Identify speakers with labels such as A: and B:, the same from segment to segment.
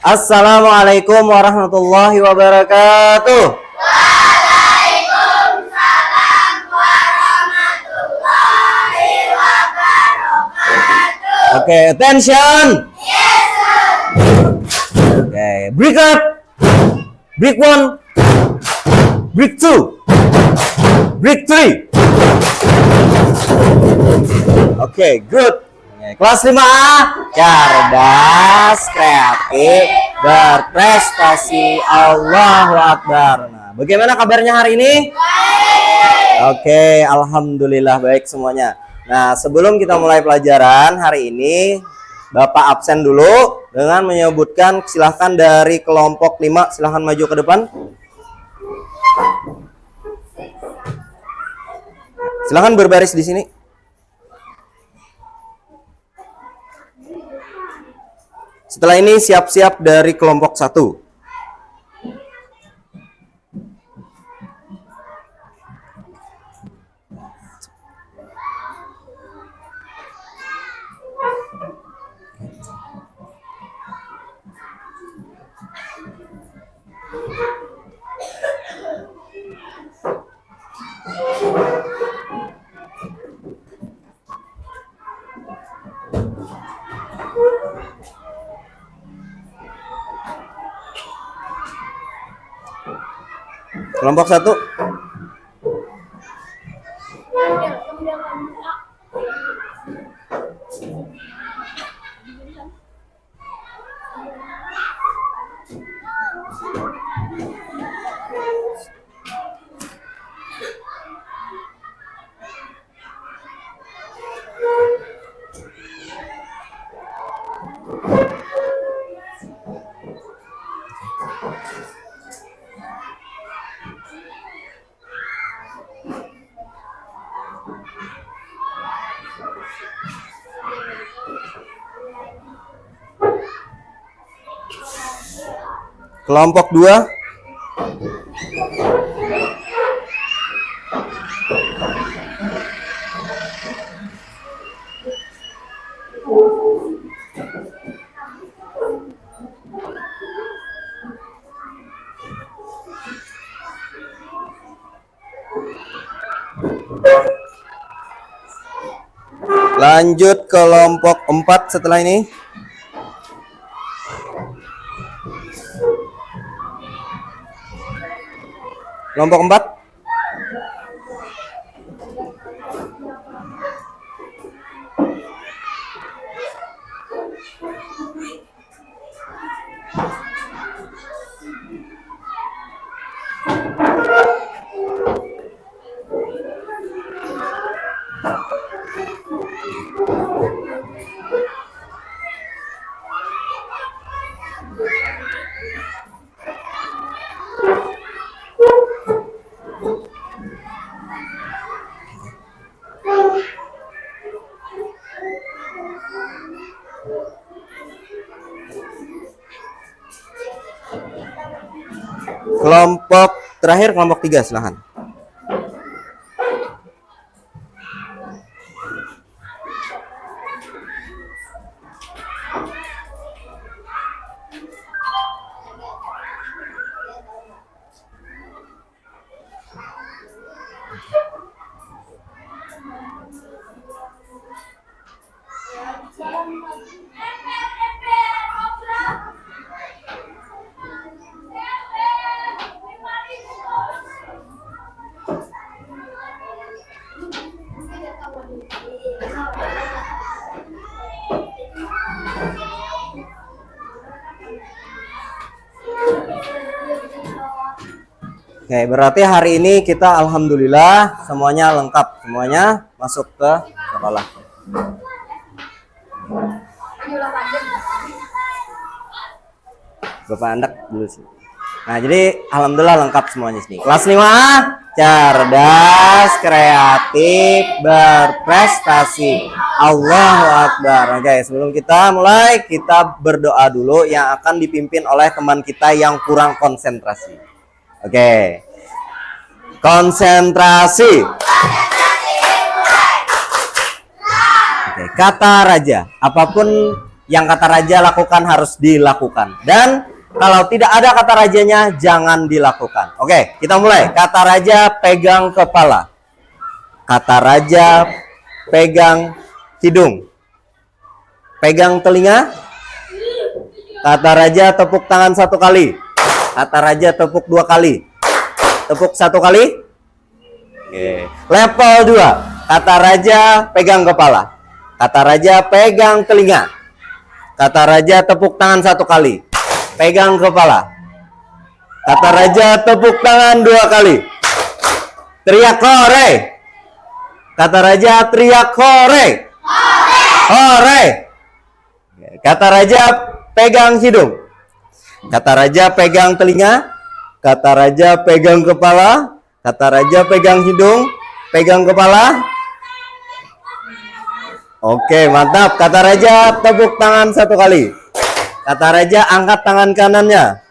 A: Assalamualaikum warahmatullahi wabarakatuh.
B: Waalaikumsalam warahmatullahi wabarakatuh.
A: Oke, attention.
B: Yes, sir.
A: Oke, break up. Break 1. Break 2. Break 3. Oke, good. Kelas 5A, cerdas, kreatif, berprestasi, Allahu Akbar. Nah, bagaimana kabarnya hari ini?
B: Baik.
A: Oke, alhamdulillah baik semuanya. Nah, sebelum kita mulai pelajaran hari ini, Bapak absen dulu dengan menyebutkan silahkan dari kelompok 5, silahkan maju ke depan. Silahkan berbaris di sini. Setelah ini siap-siap dari kelompok 1. Kelompok 1. Kelompok 2. Lanjut kelompok 4 setelah ini. Kelompok 4. Kelompok terakhir, kelompok 3, silahkan. Oke, berarti hari ini kita alhamdulillah semuanya lengkap, semuanya masuk ke sekolah. Bapak Andak dulu sih. Nah, jadi alhamdulillah lengkap semuanya sini. Kelas 5A, cerdas, kreatif, berprestasi, Allahu Akbar. Oke, sebelum kita mulai, kita berdoa dulu yang akan dipimpin oleh teman kita yang kurang konsentrasi. Oke, konsentrasi. Oke, kata raja, apapun yang kata raja lakukan harus dilakukan. Dan kalau tidak ada kata rajanya, jangan dilakukan. Oke, kita mulai. Kata raja pegang kepala. Kata raja pegang hidung. Pegang telinga. Kata raja tepuk tangan 1 kali. Kata raja tepuk 2 kali. Tepuk 1 kali. Oke. Level 2. Kata raja pegang kepala. Kata raja pegang telinga. Kata raja tepuk tangan 1 kali. Pegang kepala. Kata raja tepuk tangan 2 kali. Teriak hore. Kata raja teriak hore. Hore. Kata raja pegang hidung. Kata raja pegang telinga. Kata raja pegang kepala. Kata raja pegang hidung. Pegang kepala. Oke, mantap. Kata raja tepuk tangan 1 kali. Kata raja angkat tangan kanannya.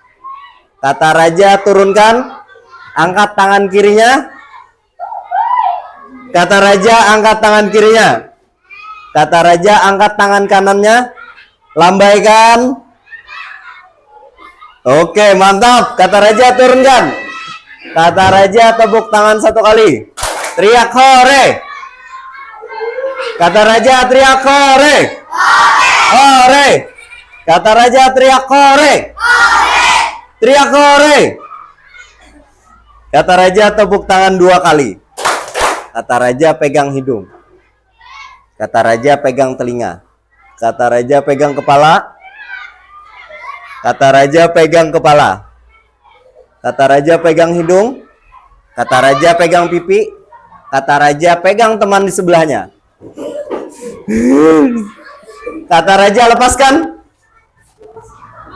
A: Kata raja turunkan. Angkat tangan kirinya. Kata raja angkat tangan kirinya. Kata raja angkat tangan kanannya. Lambaikan. Oke, mantap. Kata raja turunkan. Kata raja tepuk tangan 1 kali. Teriak hore. Kata raja teriak hore. Hore. Kata raja teriak hore. Teriak hore. Kata raja tepuk tangan 2 kali. Kata raja pegang hidung. Kata raja pegang telinga. Kata raja pegang kepala. Kata raja pegang kepala. Kata raja pegang hidung. Kata raja pegang pipi. Kata raja pegang teman di sebelahnya. Kata raja lepaskan.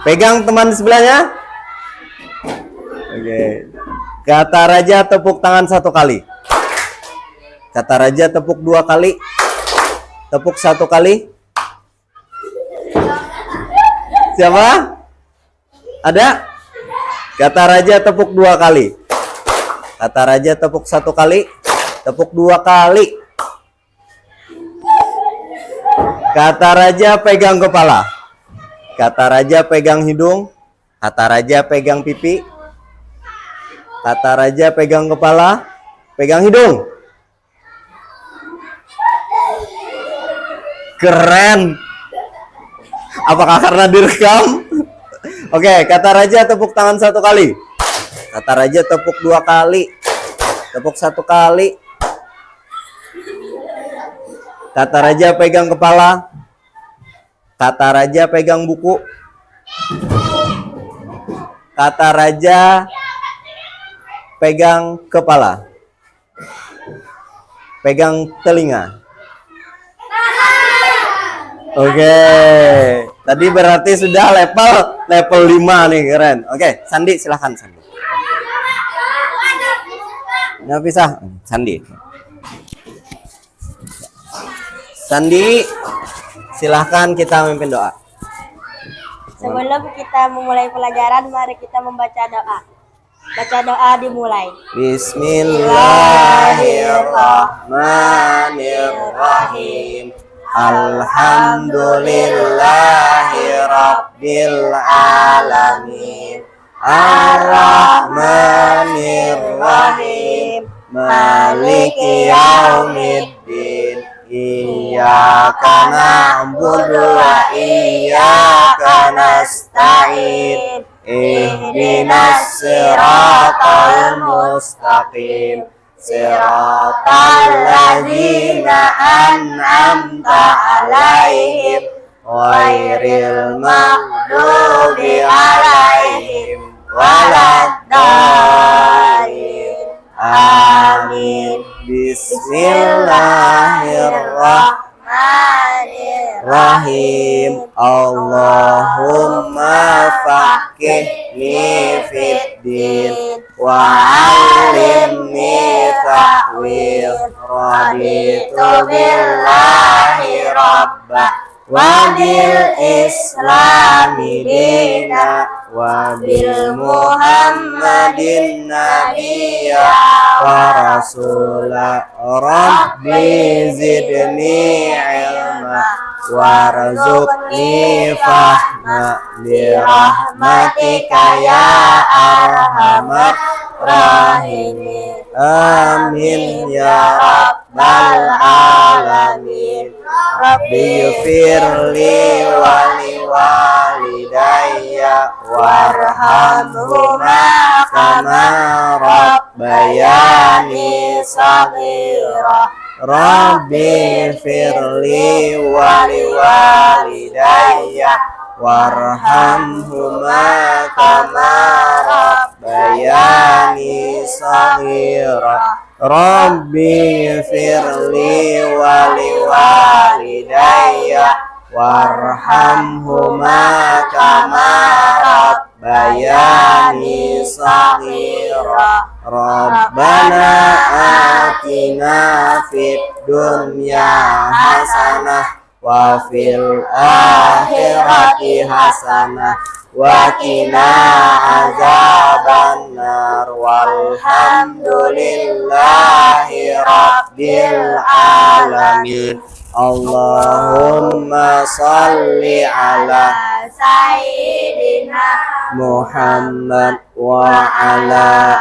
A: Pegang teman di sebelahnya. Oke. Kata raja tepuk tangan 1 kali. Kata raja tepuk 2 kali. Tepuk 1 kali. Siapa? Ada? Kata raja tepuk 2 kali. Kata raja tepuk 1 kali. Tepuk 2 kali. Kata raja pegang kepala. Kata raja pegang hidung. Kata raja pegang pipi. Kata raja pegang kepala. Pegang hidung. Keren. Apakah karena direkam? Oke, kata raja tepuk tangan 1 kali. Kata raja tepuk 2 kali. Tepuk 1 kali. Kata raja pegang kepala. Kata raja pegang buku. Kata raja pegang kepala. Pegang telinga. Oke. Tadi berarti sudah level 5 nih, keren. Oke, Sandi silahkan Sandi. Nggak bisa, Sandi. Sandi, silahkan kita memimpin doa.
C: Sebelum kita memulai pelajaran, mari kita membaca doa. Baca doa dimulai.
A: Bismillahirrahmanirrahim. Alhamdulillahirabbil alamin. Ar-Rahmanir-Rahim. Maliki yaumiddin. Iyyaka na'budu wa iyyaka nasta'in. Ihdinas siratal mustaqim. Siratal ladzina an'amta 'alaihim ghairil maghdubi 'alaihim waladdallin. Amin. Bismillahirrahmanirrahim. Allahumma faqihni fiddin wa 'allimni ta'wil. Raditu billahi rabba wa bil islami dina wa bil muhammadin nabiyya wa rasula rabbi zidni ilma warzuqni fahma bi rahmatika ya arhamar rahimin amin ya rabbal alamin rabbi firli wali walidayya warhamhuma kama rabbayani saghira rabbi firli wali walidayya warhamhuma kama rabbayani saghira rabbi firli wali walidayya warhamhuma kama rabbayani saghira rabbana atina fid dunya hasanah wa fil akhirati hasanah wa qina azabannar walhamdulillahi rabbil alamin. Allahumma salli ala
B: Sayyidina
A: Muhammad wa ala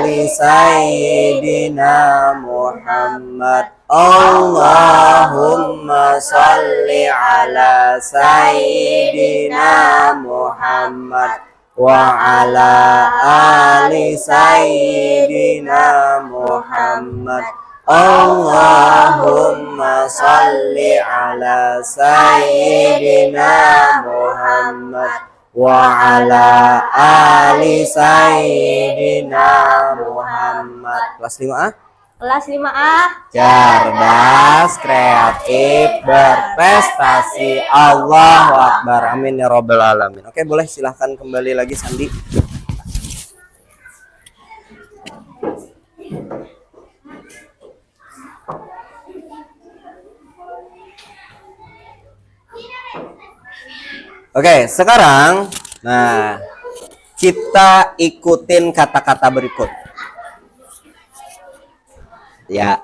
A: ali Sayyidina Muhammad. Allahumma salli ala Sayyidina Muhammad wa ala ali Sayyidina Muhammad. Allahumma salli ala Sayyidina Muhammad wa ala ali Sayyidina Muhammad. Kelas 5A?
C: Kelas 5A.
A: Cerdas, kreatif, berprestasi. Allahu Akbar. Amin ya Rabbal Alamin. Oke, boleh silahkan kembali lagi Sandi. Oke, sekarang nah kita ikutin kata-kata berikut. Ya,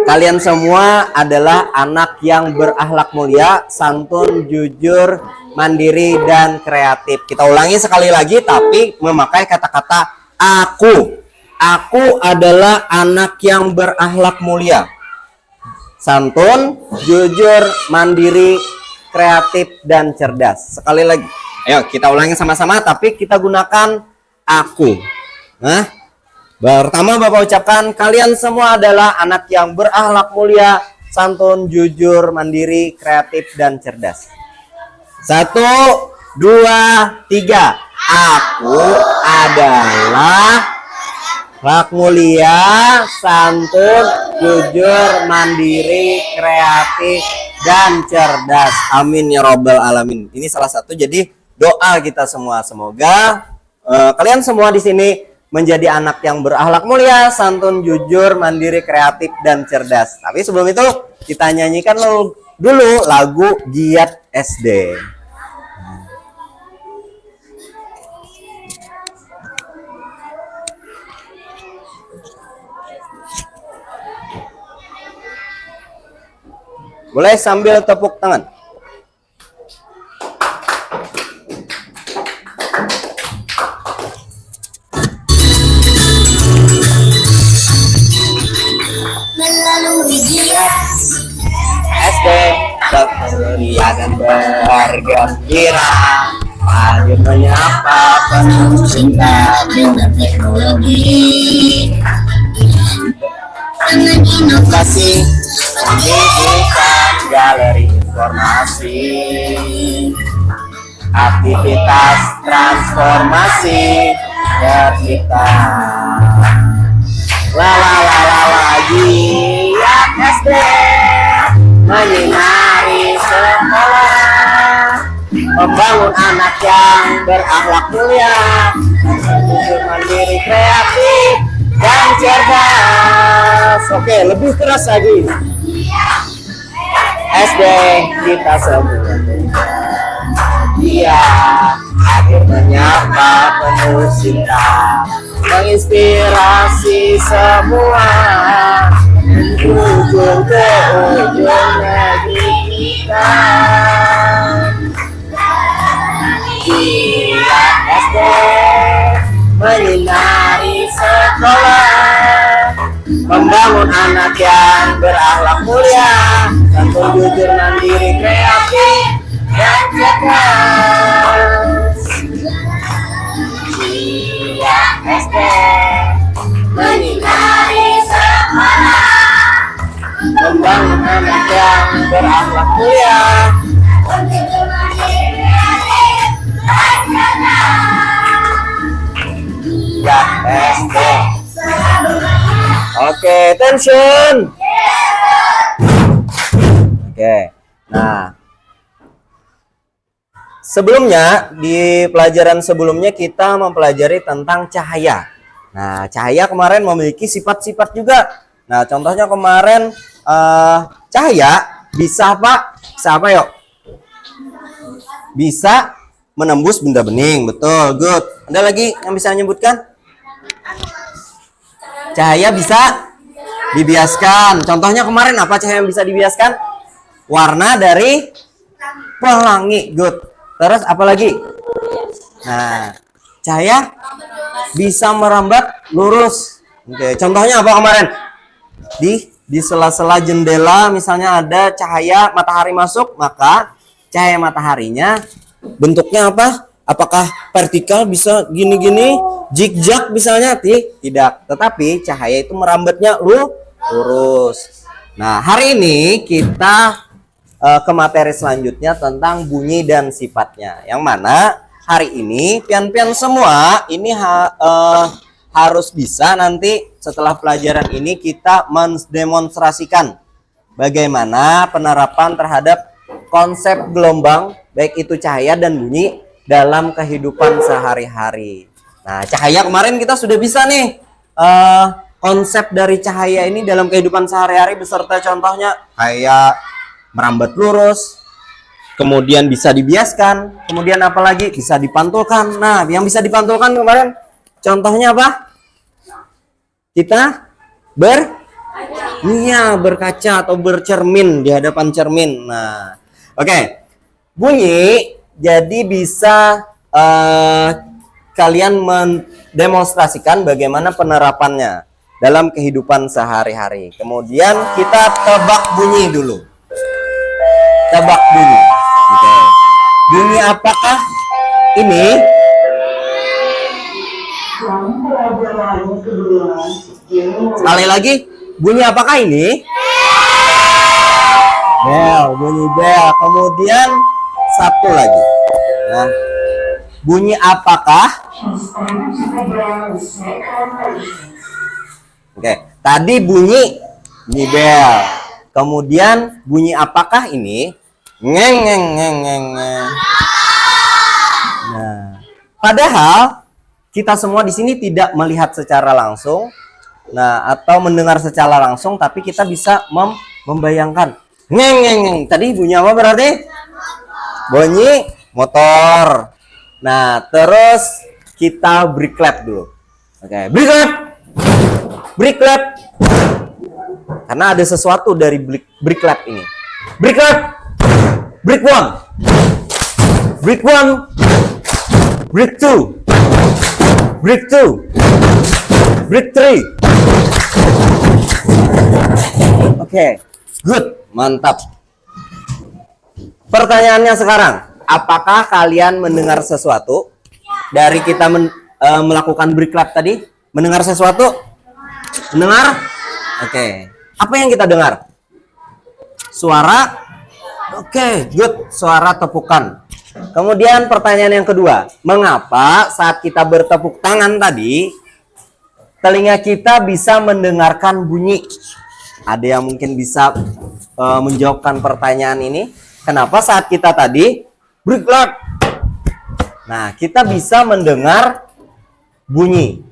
A: kalian semua adalah anak yang berakhlak mulia, santun, jujur, mandiri, dan kreatif. Kita ulangi sekali lagi tapi memakai kata-kata aku. Aku adalah anak yang berakhlak mulia, santun, jujur, mandiri, kreatif, dan cerdas. Sekali lagi, ayo kita ulangi sama-sama tapi kita gunakan aku. Nah, pertama Bapak ucapkan, kalian semua adalah anak yang berakhlak mulia, santun, jujur, mandiri, kreatif, dan cerdas. 1, 2, 3. Aku adalah akhlak mulia, santun, jujur, mandiri, kreatif, dan cerdas. Amin ya Rabbal Alamin. Ini salah satu jadi doa kita semua. Semoga kalian semua di sini menjadi anak yang berakhlak mulia, santun, jujur, mandiri, kreatif, dan cerdas. Tapi sebelum itu kita nyanyikan dulu lagu Giat SD. Boleh sambil tepuk tangan.
B: melalui giat
A: SD berceria dan bergembira, maju menyapa penuh cinta
B: dengan teknologi dengan inovasi
A: pendidikan, galeri informasi, aktivitas transformasi vertikal. Giat SD menyinari sekolah, membangun anak yang berakhlak mulia, jujur, mandiri, kreatif, dan cerdas. Oke, lebih keras lagi. SD kita semua. Dia hadir menyapa penuh cinta, menginspirasi semua, ujung ke ujung negeri kita. Dia SD menyinari sekolah, membangun anak yang berakhlak mulia, santun, jujur, mandiri, kreatif, dan cerdas. Dia SD menyinari sekolah, membangun anak yang berakhlak mulia, santun, mandiri, kreatif, dan cerdas. Dia SD. Oke, attention. Oke, nah sebelumnya di pelajaran sebelumnya kita mempelajari tentang cahaya. Nah, cahaya kemarin memiliki sifat-sifat juga. Nah, contohnya kemarin cahaya bisa apa? Bisa apa yuk? Bisa menembus benda bening, betul, good. Ada lagi yang bisa menyebutkan? Cahaya bisa dibiaskan. Contohnya kemarin apa cahaya yang bisa dibiaskan? Warna dari pelangi. Good. Terus apa lagi? Nah, cahaya bisa merambat lurus. Oke, contohnya apa kemarin? Di sela-sela jendela misalnya ada cahaya matahari masuk, maka cahaya mataharinya bentuknya apa? Apakah vertikal bisa gini-gini, zigzag misalnya? Tidak, tetapi cahaya itu merambatnya lurus. Nah, hari ini kita ke materi selanjutnya tentang bunyi dan sifatnya. Yang mana hari ini pian-pian semua ini harus bisa nanti setelah pelajaran ini kita mendemonstrasikan bagaimana penerapan terhadap konsep gelombang, baik itu cahaya dan bunyi dalam kehidupan sehari-hari. Nah, cahaya kemarin kita sudah bisa nih konsep dari cahaya ini dalam kehidupan sehari-hari beserta contohnya kayak merambat lurus, kemudian bisa dibiaskan, kemudian apalagi bisa dipantulkan. Nah, yang bisa dipantulkan kemarin contohnya apa? Kita berkaca atau bercermin di hadapan cermin. Nah, oke. Bunyi jadi bisa kalian mendemonstrasikan bagaimana penerapannya dalam kehidupan sehari-hari. Kemudian kita tebak bunyi dulu. Tebak bunyi. Oke. Bunyi apakah ini? Sekali lagi, bunyi apakah ini? Bel, bunyi bel. Kemudian satu lagi. Nah, bunyi apakah? Oke, tadi bunyi bel. Kemudian bunyi apakah ini? Ngeng ngeng ngeng ngeng. Nah, padahal kita semua di sini tidak melihat secara langsung, nah atau mendengar secara langsung, tapi kita bisa membayangkan. Ngeng ngeng ngeng. Tadi bunyi apa berarti? Bunyi motor. Nah, terus kita break clap dulu. Oke, break clap. Break clap. Karena ada sesuatu dari break clap ini. Break clap. Break one. Break one. Break two. Break two. Break three. Oke, good, mantap. Pertanyaannya sekarang, apakah kalian mendengar sesuatu dari kita melakukan break clap tadi? Mendengar sesuatu? Mendengar? Oke. Apa yang kita dengar? Suara? Oke, good. Suara tepukan. Kemudian pertanyaan yang kedua, mengapa saat kita bertepuk tangan tadi, telinga kita bisa mendengarkan bunyi? Ada yang mungkin bisa menjawabkan pertanyaan ini. Kenapa saat kita tadi break clap, nah kita bisa mendengar bunyi?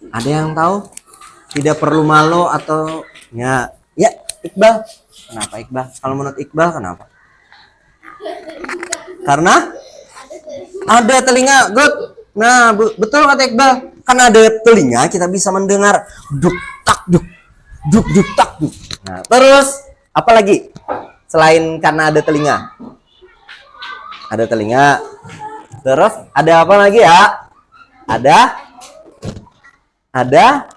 A: Ada yang tahu? Tidak perlu malu atau ya Iqbal? Kenapa Iqbal? Kalau menurut Iqbal kenapa? Karena ada telinga. Good. Nah, betul kata Iqbal. Karena ada telinga kita bisa mendengar duk tak duk tak duk. Nah, terus apa lagi? Selain karena ada telinga. Ada telinga. Terus ada apa lagi ya? Ada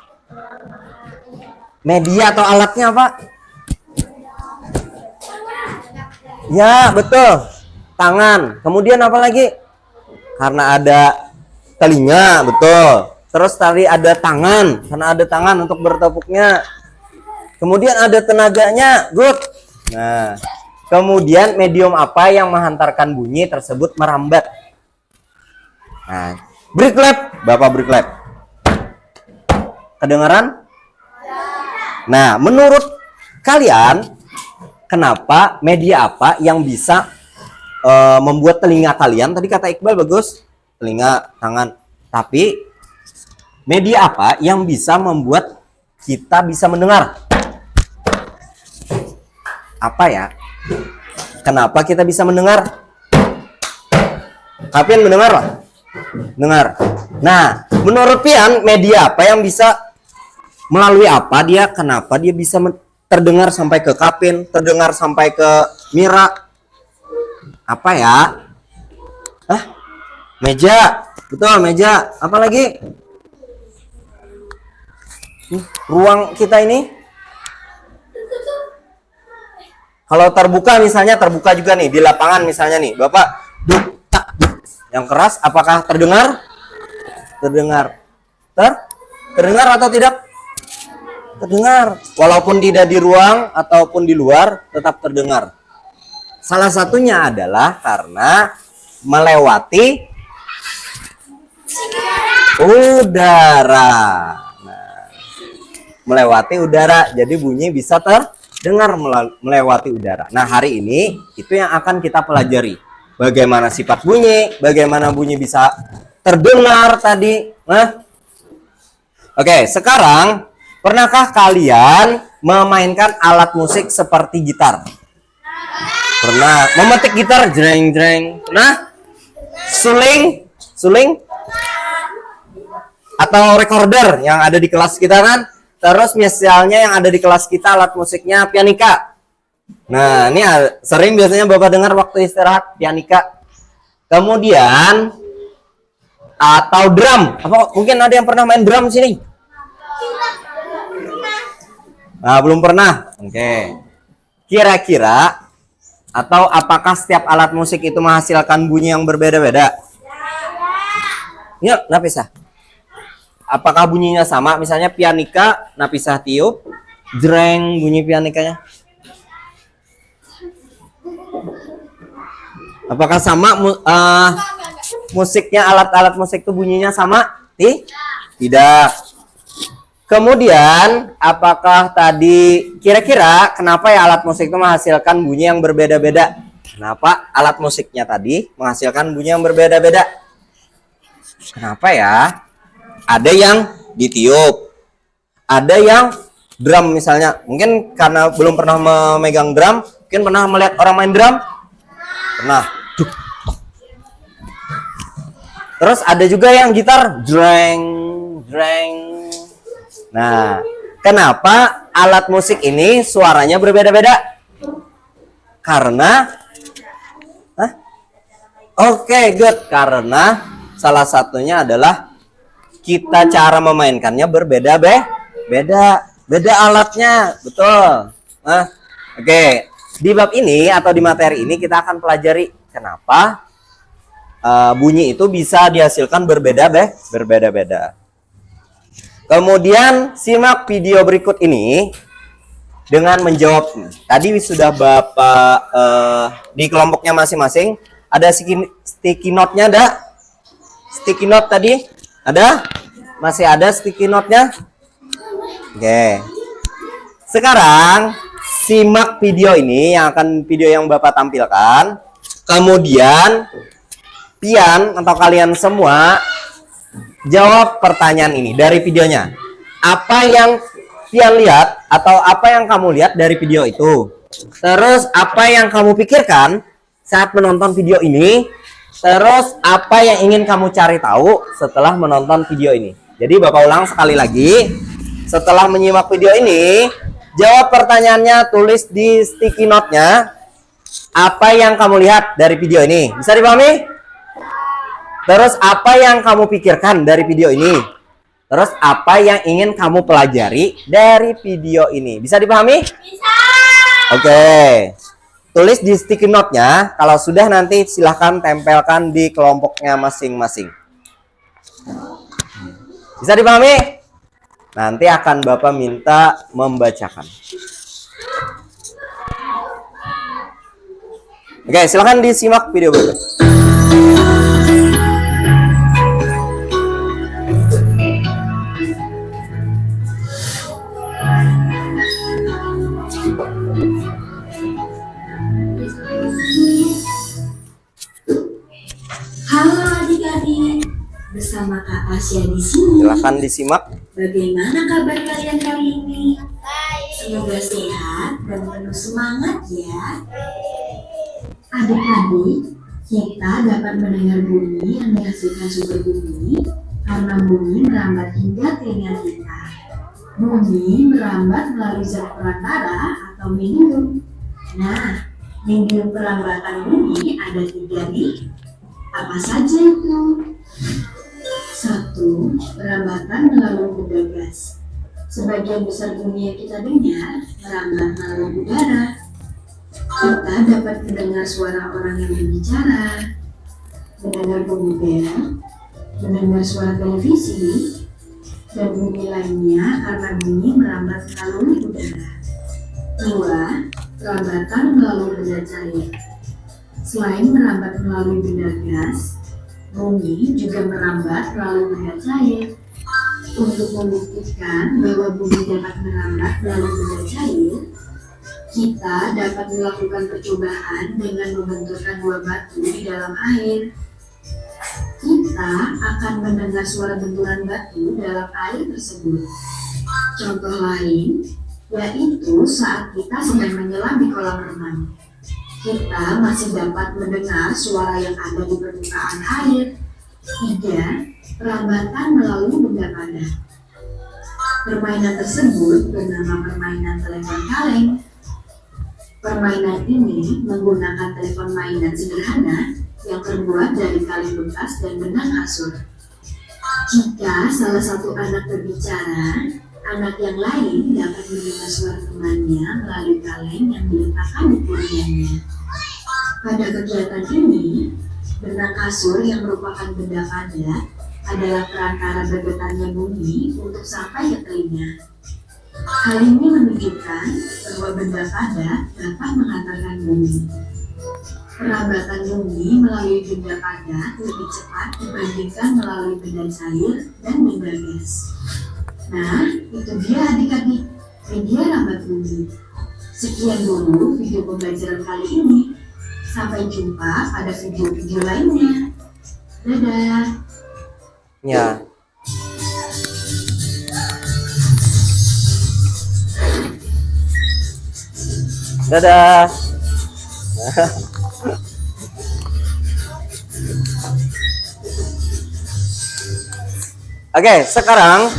A: media atau alatnya apa? Ya, betul. Tangan. Kemudian apa lagi? Karena ada telinga, betul. Terus tadi ada tangan, karena ada tangan untuk bertepuknya. Kemudian ada tenaganya, good. Nah, kemudian medium apa yang menghantarkan bunyi tersebut merambat? Nah, break lab, Bapak break lab. Kedengaran? Nah, menurut kalian, kenapa media apa yang bisa membuat telinga kalian? Tadi kata Iqbal bagus, telinga, tangan. Tapi media apa yang bisa membuat kita bisa mendengar? Apa ya? Kenapa kita bisa mendengar? Kapian mendengar lah? Dengar. Nah, menurut Pian, media apa yang bisa melalui apa dia? Kenapa dia bisa terdengar sampai ke Kapin, terdengar sampai ke Mira? Apa ya? Meja. Betul, meja. Apa lagi? Ruang kita ini. Kalau terbuka misalnya, terbuka juga nih di lapangan misalnya nih, Bapak duk tak duk. Yang keras apakah terdengar? Terdengar. Terdengar atau tidak? Terdengar. Walaupun tidak di ruang ataupun di luar tetap terdengar. Salah satunya adalah karena melewati udara. Nah, melewati udara, jadi bunyi bisa terdengar melewati udara. Nah, hari ini itu yang akan kita pelajari. Bagaimana sifat bunyi, bagaimana bunyi bisa terdengar tadi. Nah, oke, sekarang pernahkah kalian memainkan alat musik seperti gitar? Pernah. Memetik gitar, jreng-jreng. Nah, suling atau recorder yang ada di kelas kita kan. Terus misalnya yang ada di kelas kita alat musiknya pianika. Nah, ini sering biasanya Bapak dengar waktu istirahat, pianika. Kemudian atau drum. Apa mungkin ada yang pernah main drum sini? Nah, belum pernah. Oke. Kira-kira atau apakah setiap alat musik itu menghasilkan bunyi yang berbeda-beda? Yuk, Nafisah. Apakah bunyinya sama? Misalnya pianika, Nafisah tiup, jreng bunyi pianikanya. Apakah sama musiknya, alat-alat musik itu bunyinya sama? Tidak. Kemudian, apakah tadi kira-kira kenapa ya alat musik itu menghasilkan bunyi yang berbeda-beda? Kenapa alat musiknya tadi menghasilkan bunyi yang berbeda-beda? Kenapa ya? Ada yang ditiup, ada yang drum misalnya. Mungkin karena belum pernah memegang drum, mungkin pernah melihat orang main drum? Pernah. Terus ada juga yang gitar, jreng, jreng. Nah, kenapa alat musik ini suaranya berbeda-beda? Karena Oke, good. Karena salah satunya adalah kita cara memainkannya beda alatnya, betul. Oke. Di bab ini atau di materi ini kita akan pelajari kenapa bunyi itu bisa dihasilkan berbeda-beda. Kemudian simak video berikut ini dengan menjawab. Tadi sudah Bapak di kelompoknya masing-masing ada sticky note-nya, ada? Sticky note tadi ada? Masih ada sticky note-nya? Oke. Sekarang simak video ini video yang Bapak tampilkan. Kemudian Pian atau kalian semua jawab pertanyaan ini dari videonya. Apa yang pian lihat atau apa yang kamu lihat dari video itu. Terus apa yang kamu pikirkan saat menonton video ini. Terus apa yang ingin kamu cari tahu setelah menonton video ini. Jadi Bapak ulang sekali lagi. Setelah menyimak video ini, jawab pertanyaannya, tulis di sticky note-nya apa yang kamu lihat dari video ini. Bisa dipahami? Terus apa yang kamu pikirkan dari video ini? Terus apa yang ingin kamu pelajari dari video ini? Bisa dipahami?
B: Bisa.
A: Oke. Tulis di sticky note-nya. Kalau sudah nanti silahkan tempelkan di kelompoknya masing-masing. Bisa dipahami? Nanti akan Bapak minta membacakan. Oke, silahkan disimak video berikut.
D: Halo adik-adik, bersama Kak Asya di sini.
A: Silahkan disimak.
D: Bagaimana kabar kalian kali ini? Semoga sehat dan penuh semangat ya. Adik-adik, kita dapat mendengar bunyi yang dihasilkan sumber bumi karena bumi merambat hingga telinga kita. Bumi merambat melalui zat perantara atau medium. Nah, medium perambatan bumi ada 3 nih. Apa saja itu? 1. Perambatan melalui benda gas. Sebagian besar bumi yang kita dengar merambat melalui udara. Kita dapat mendengar suara orang yang berbicara, mendengar bunyi bel, mendengar suara televisi, dan bunyi lainnya karena bunyi merambat melalui udara. 2. Perambatan melalui benda cair. Selain merambat melalui benda gas, bumi juga merambat melalui benda cair. Untuk membuktikan bahwa bumi dapat merambat melalui benda cair, kita dapat melakukan percobaan dengan membenturkan 2 batu di dalam air. Kita akan mendengar suara benturan batu dalam air tersebut. Contoh lain yaitu saat kita sedang menyelam di kolam renang. Kita masih dapat mendengar suara yang ada di permukaan air. 3. Perambatan melalui benda padat. Permainan tersebut bernama permainan telepon kaleng. Permainan ini menggunakan telepon mainan sederhana yang terbuat dari kaleng bekas dan benang kasur. Jika salah satu anak berbicara, anak yang lain dapat mendengar suara temannya melalui kaleng yang diletakkan di punggungnya. Pada kegiatan ini, benang kasur yang merupakan benda padat adalah perantara bergetarnya bumi untuk sampai ke telinga. Hal ini menunjukkan bahwa benda padat dapat menghantarkan bumi. Perambatan bumi melalui benda padat lebih cepat dibandingkan melalui benda cair dan benda gas. Nah, itu dia adik-adik, media rambat bumi. Sekian dulu video pembelajaran kali ini. Sampai jumpa pada video-video lainnya. Dadah.
A: Ya. Dadah. Oke, sekarang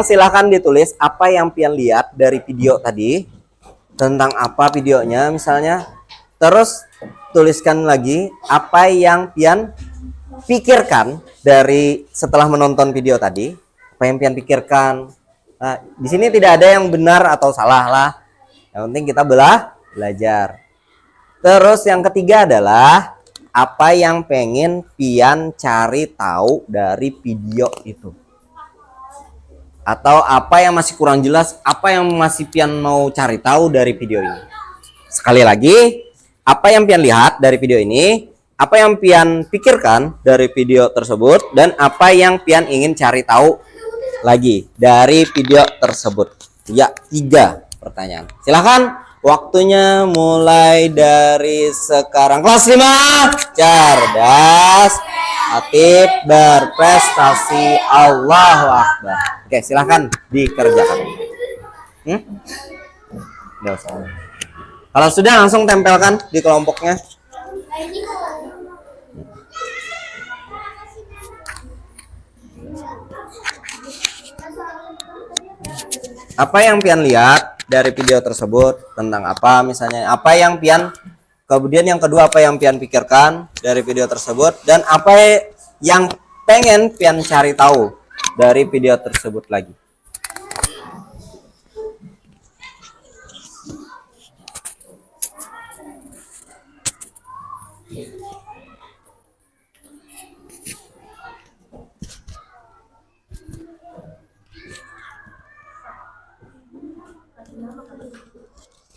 A: silahkan ditulis apa yang pian lihat dari video tadi. Tentang apa videonya misalnya. Terus tuliskan lagi apa yang pian pikirkan dari setelah menonton video tadi. Apa yang pian pikirkan. Nah, di sini tidak ada yang benar atau salah lah. Yang penting kita belajar. Terus yang ketiga adalah apa yang pengen pian cari tahu dari video itu. Atau apa yang masih kurang jelas, apa yang masih pian mau cari tahu dari video ini. Sekali lagi, apa yang pian lihat dari video ini, apa yang pian pikirkan dari video tersebut, dan apa yang pian ingin cari tahu lagi dari video tersebut. Ya, 3 pertanyaan. Silahkan, waktunya mulai dari sekarang. Kelas 5, cerdas, kreatif, berprestasi. Allahu Akbar. Oke, silahkan dikerjakan. Nggak usah. Kalau sudah langsung tempelkan di kelompoknya. Apa yang pian lihat dari video tersebut tentang apa misalnya? Apa yang pian, kemudian yang kedua apa yang pian pikirkan dari video tersebut, dan apa yang pengen pian cari tahu dari video tersebut lagi.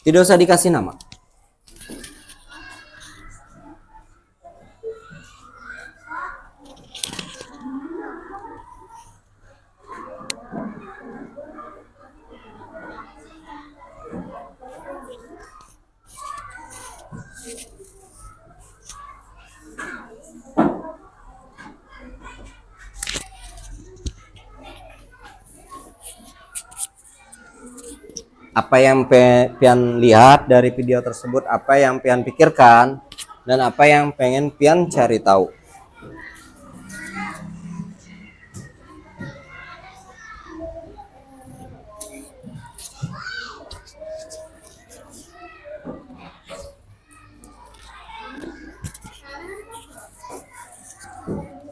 A: Tidak usah dikasih nama. Apa yang pian lihat dari video tersebut, apa yang pian pikirkan, dan apa yang pengen pian cari tahu.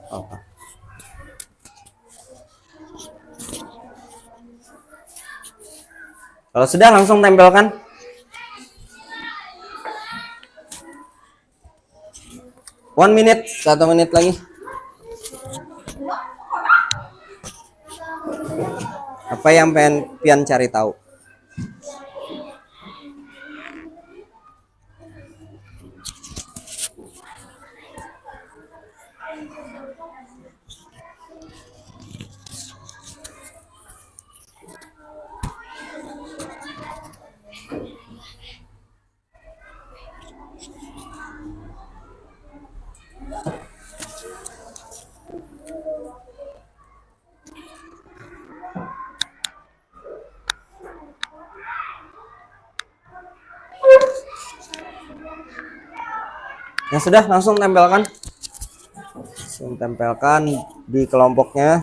A: Apa? Kalau sudah langsung tempelkan. One minute, 1 menit lagi. Apa yang pengen pian cari tahu? Yang sudah langsung tempelkan. Langsung tempelkan di kelompoknya.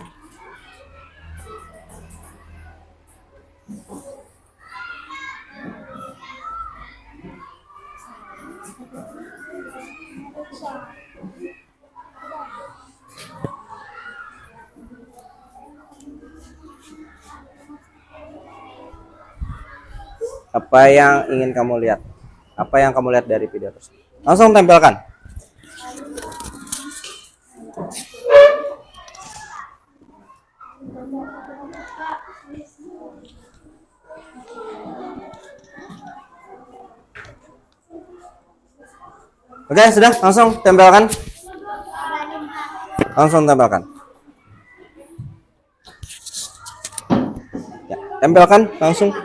A: Apa yang ingin kamu lihat? Apa yang kamu lihat dari video tersebut? Langsung tempelkan. Oke, sudah, langsung tempelkan. Langsung tempelkan. Ya, tempelkan langsung.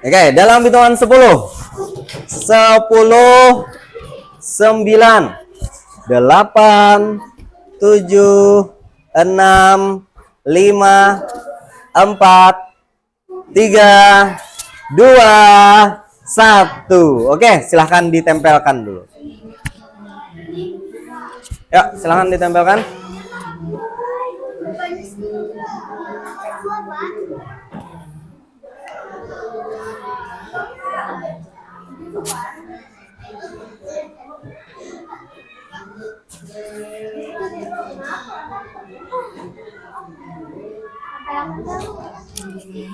A: Oke, dalam hitungan 10, 9, 8, 7, 6, 5, 4, 3, 2, 1. Oke, silahkan ditempelkan dulu. Ya, silahkan ditempelkan.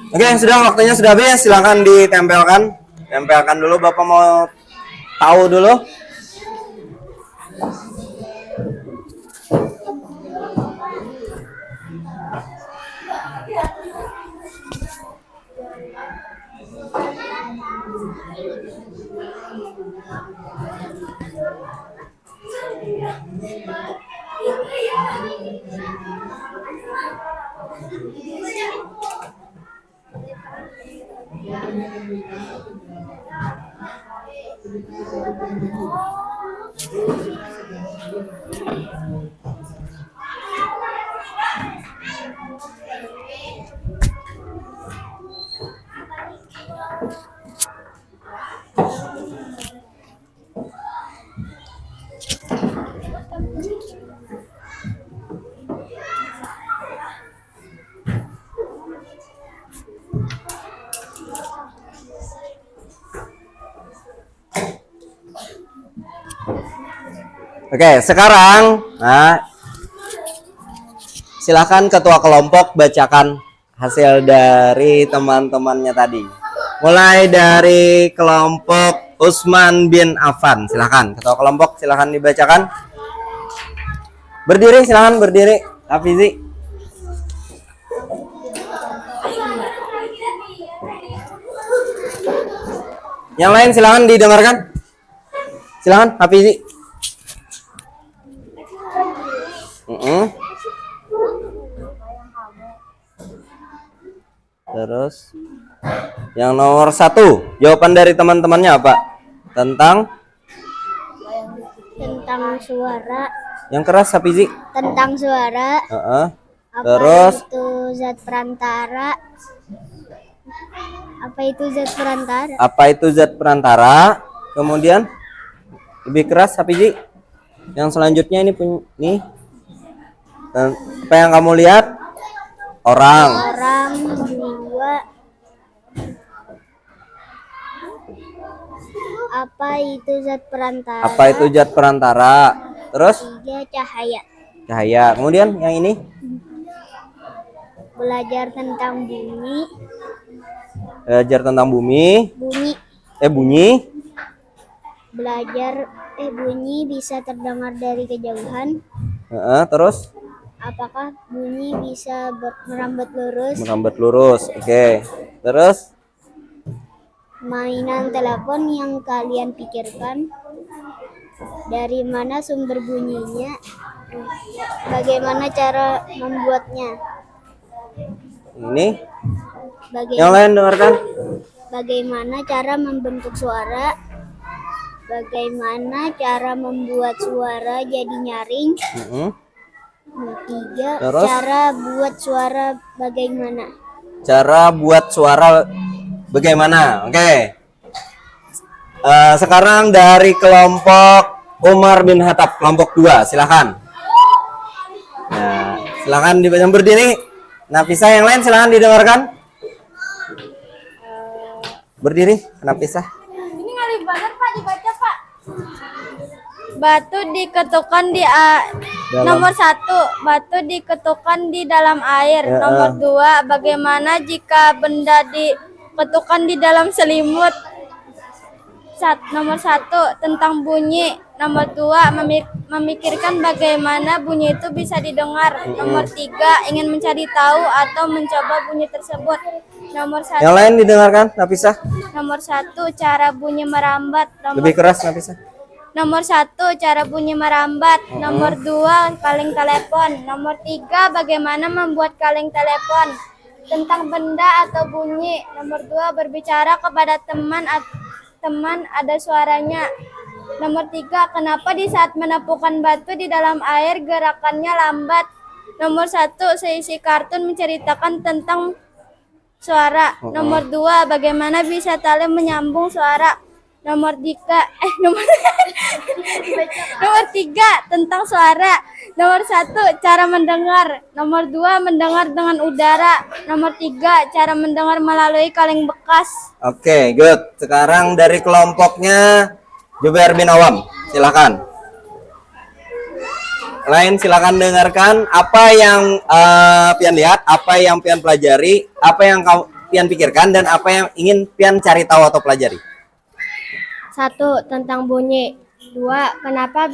A: Oke, sudah, waktunya sudah habis. Silahkan ditempelkan. Tempelkan dulu. Bapak mau tahu dulu. Oke, sekarang silakan ketua kelompok bacakan hasil dari teman-temannya tadi. Mulai dari kelompok Utsman bin Affan. Silakan ketua kelompok, silakan dibacakan. Berdiri, silakan berdiri. Hafizi. Yang lain silakan didengarkan. Silakan Hafizi. Terus yang nomor 1, jawaban dari teman-temannya apa? Tentang
C: suara.
A: yang keras Hafizi.
C: Tentang suara.
A: Terus
C: Itu zat perantara. Apa itu zat perantara?
A: apa itu zat perantara? Kemudian lebih keras Hafizi. Yang selanjutnya ini dan apa yang kamu lihat? Orang.
C: Dua. Apa itu zat perantara?
A: Apa itu zat perantara? Terus
C: 3, cahaya.
A: cahaya. Kemudian yang ini
C: Belajar tentang bumi.
A: belajar tentang bumi. Bunyi.
C: Belajar bunyi bisa terdengar dari kejauhan.
A: Terus
C: Apakah bunyi bisa merambat lurus?
A: merambat lurus. Oke. Terus
C: Mainan telepon yang kalian pikirkan. Dari mana sumber bunyinya? Bagaimana cara membuatnya?
A: ini yang lain dengarkan.
C: Bagaimana cara membentuk suara? Bagaimana cara membuat suara jadi nyaring? 3.
A: Terus?
C: Cara buat suara bagaimana?
A: Cara buat suara bagaimana? Oke. Sekarang dari kelompok Umar bin Khattab, kelompok 2, silakan. Nah, silakan dibaca berdiri. Nafisa, yang lain silakan didengarkan. Berdiri, Nafisa.
C: Ini ngalih banget Pak, dibaca Pak. Batu diketukkan di nomor 1, batu diketukkan di dalam air. Nomor 2, bagaimana jika benda diketukkan di dalam selimut? Nomor 1, tentang bunyi. Nomor 2, memikirkan bagaimana bunyi itu bisa didengar. Nomor 3, ingin mencari tahu atau mencoba bunyi tersebut. Nomor 1.
A: Yang lain didengarkan, Nafisa.
C: Nomor 1, cara bunyi merambat.
A: Lebih keras, Nafisa.
C: Nomor 1, cara bunyi merambat. Nomor 2, kaleng telepon. Nomor 3, bagaimana membuat kaleng telepon. Tentang benda atau bunyi. Nomor 2, berbicara kepada teman ada suaranya. Nomor 3, kenapa di saat menepukkan batu di dalam air gerakannya lambat. Nomor 1, seisi kartun menceritakan tentang suara. Nomor 2, bagaimana bisa tali menyambung suara. Nomor 3, tentang suara. Nomor 1, cara mendengar. Nomor 2, mendengar dengan udara. Nomor 3, cara mendengar melalui kaleng bekas.
A: Oke, good. Sekarang dari kelompoknya Jubair bin Awam, silakan. Lain silakan dengarkan apa yang pian lihat, apa yang pian pelajari, apa yang pian pikirkan, dan apa yang ingin pian cari tahu atau pelajari.
C: 1, tentang bunyi. 2, kenapa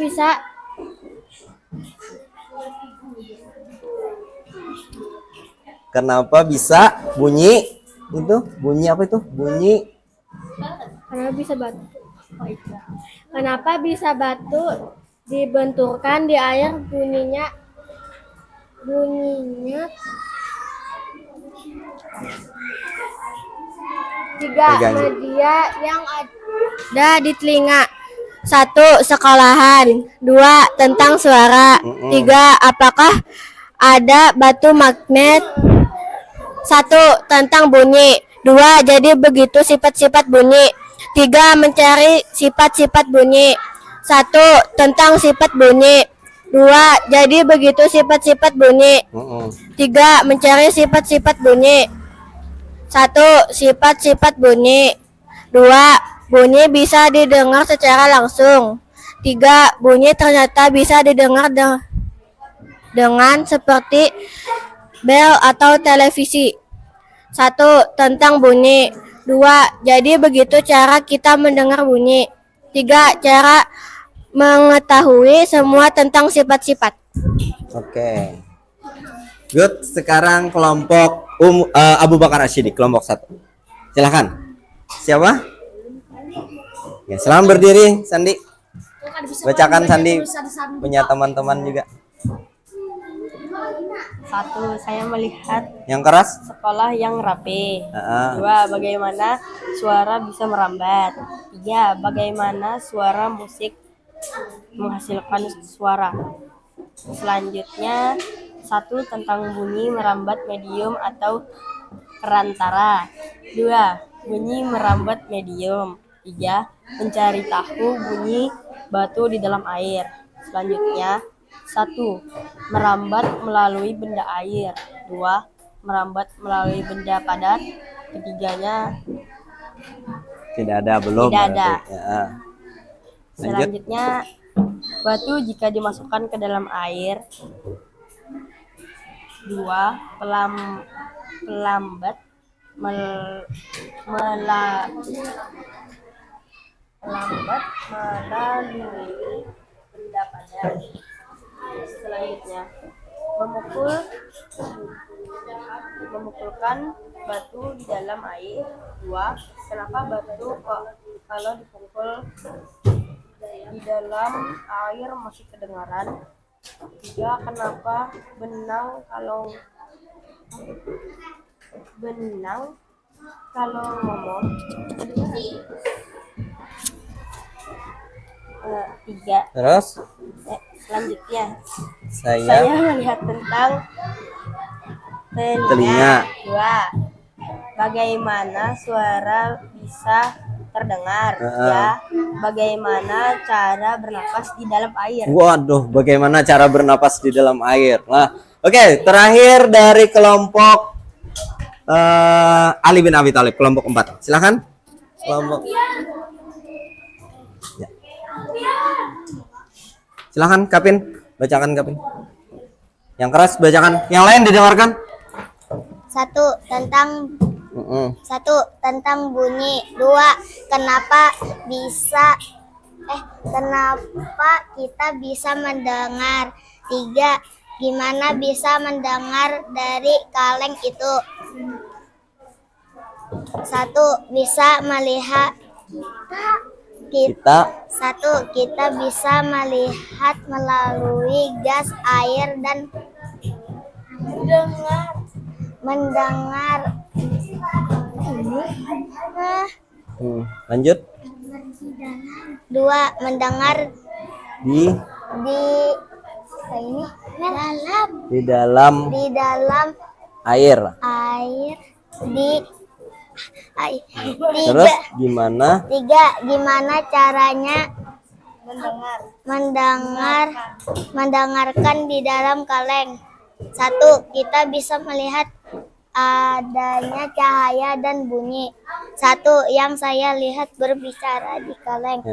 C: bisa
A: bunyi itu? Bunyi apa itu? Bunyi.
C: Kenapa bisa batu dibenturkan di air bunyinya Tiga,
A: Pegang.
C: media yang ada di telinga. Satu, sekolahan. Dua, tentang suara. Tiga, apakah ada batu magnet? Satu, tentang bunyi. Dua, jadi begitu sifat-sifat bunyi. Tiga, mencari sifat-sifat bunyi. Satu, tentang sifat bunyi. Dua, jadi begitu sifat-sifat bunyi. Tiga, mencari sifat-sifat bunyi. Satu, sifat-sifat bunyi. Dua, bunyi bisa didengar secara langsung. Tiga, bunyi ternyata bisa didengar dengan seperti bel atau televisi. Satu, tentang bunyi. Dua, jadi begitu cara kita mendengar bunyi. Tiga, cara mengetahui semua tentang sifat-sifat.
A: Oke. Good. Sekarang kelompok Abu Bakar Ashidik, kelompok 1. Silahkan. Siapa? Ya, selamat berdiri, Sandi. Bacakan Sandi, punya teman-teman juga.
E: Satu, saya melihat
A: Yang keras?
E: sekolah yang rapi.
A: Ah.
E: Dua, bagaimana suara bisa merambat. Tiga, bagaimana suara musik menghasilkan suara. Selanjutnya, satu, tentang bunyi merambat medium atau perantara. Dua, bunyi merambat medium. Tiga, mencari tahu bunyi batu di dalam air. Selanjutnya, satu, merambat melalui benda air. Dua, merambat melalui benda padat. Ketiganya,
A: Tidak ada, belum.
E: Tidak ada.
A: berarti. Ya. Lanjut.
E: selanjutnya, batu jika dimasukkan ke dalam air. Dua, pelambat melalui benda padat. Selanjutnya, memukulkan batu di dalam air. Dua, kenapa batu kok kalau dipukul di dalam air masih kedengaran? Tiga, kenapa benang kalau ngomong? Tiga.
A: Terus
E: Selanjutnya,
A: saya
E: saya melihat tentang
A: Telinga.
E: Dua, bagaimana suara bisa terdengar? Ya, bagaimana cara bernapas di dalam air?
A: Waduh, bagaimana cara bernapas di dalam air? Nah, oke, terakhir dari kelompok Ali bin Abi Thalib, kelompok 4. Silakan. Kelompok. Ya. Silakan, Kapin, bacakan Kapin. Yang keras bacakan, yang lain didengarkan.
C: Satu, tentang bunyi. Dua, kenapa kita bisa mendengar. Tiga, gimana bisa mendengar dari kaleng itu. Satu, bisa melihat. Kita bisa melihat melalui gas air dan mendengar.
A: Lanjut.
C: Dua, mendengar
A: Di dalam air. Terus
C: Tiga, gimana caranya mendengarkan di dalam kaleng. Satu, kita bisa melihat adanya cahaya dan bunyi. Satu, yang saya lihat berbicara di kaleng.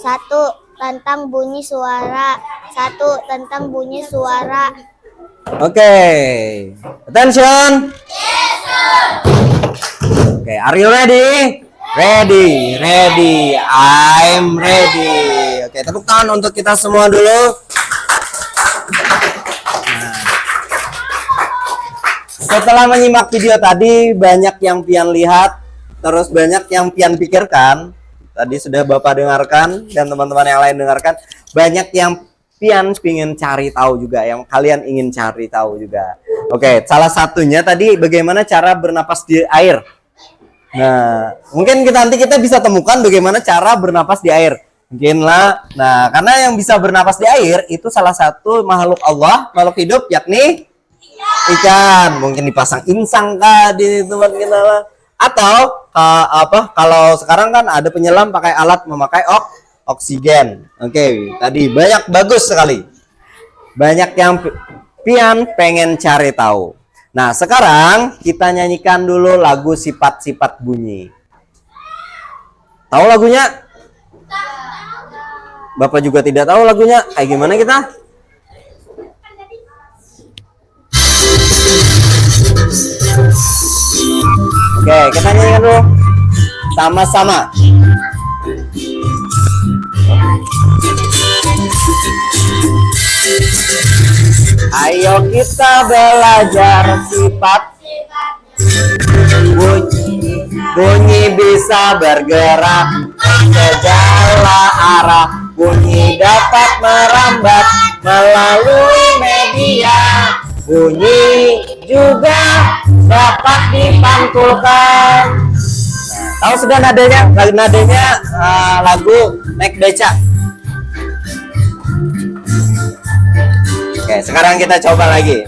C: Satu, tentang bunyi suara.
A: Oke. Attention. Oke, are you ready? Ready. I'm ready. Oke, tepuk tangan untuk kita semua dulu. Setelah menyimak video tadi, banyak yang pian lihat, terus banyak yang pian pikirkan. Tadi sudah Bapak dengarkan dan teman-teman yang lain dengarkan. Banyak yang pian ingin cari tahu juga, yang kalian ingin cari tahu juga. Oke, salah satunya tadi bagaimana cara bernapas di air. Nah, mungkin nanti kita bisa temukan bagaimana cara bernapas di air. Mungkin lah. Nah, karena yang bisa bernapas di air itu salah satu makhluk Allah, makhluk hidup, yakni ikan. Mungkin dipasang insang kah di tempat kita lah. Atau kalau sekarang kan ada penyelam pakai alat memakai oksigen. Oke, tadi banyak, bagus sekali. Banyak yang pian pengen cari tahu. Nah, sekarang kita nyanyikan dulu lagu sifat-sifat bunyi. Tahu lagunya? Bapak juga tidak tahu lagunya. Kayak gimana kita? Oke, kita nyanyikan dulu. Sama-sama. Ayo kita belajar sifat bunyi bisa bergerak ke segala arah. Bunyi dapat merambat melalui media. Bunyi juga dapat dipantulkan. Tahu sudah nadanya? Nadanya lagu naik beca. Oke, sekarang kita coba lagi.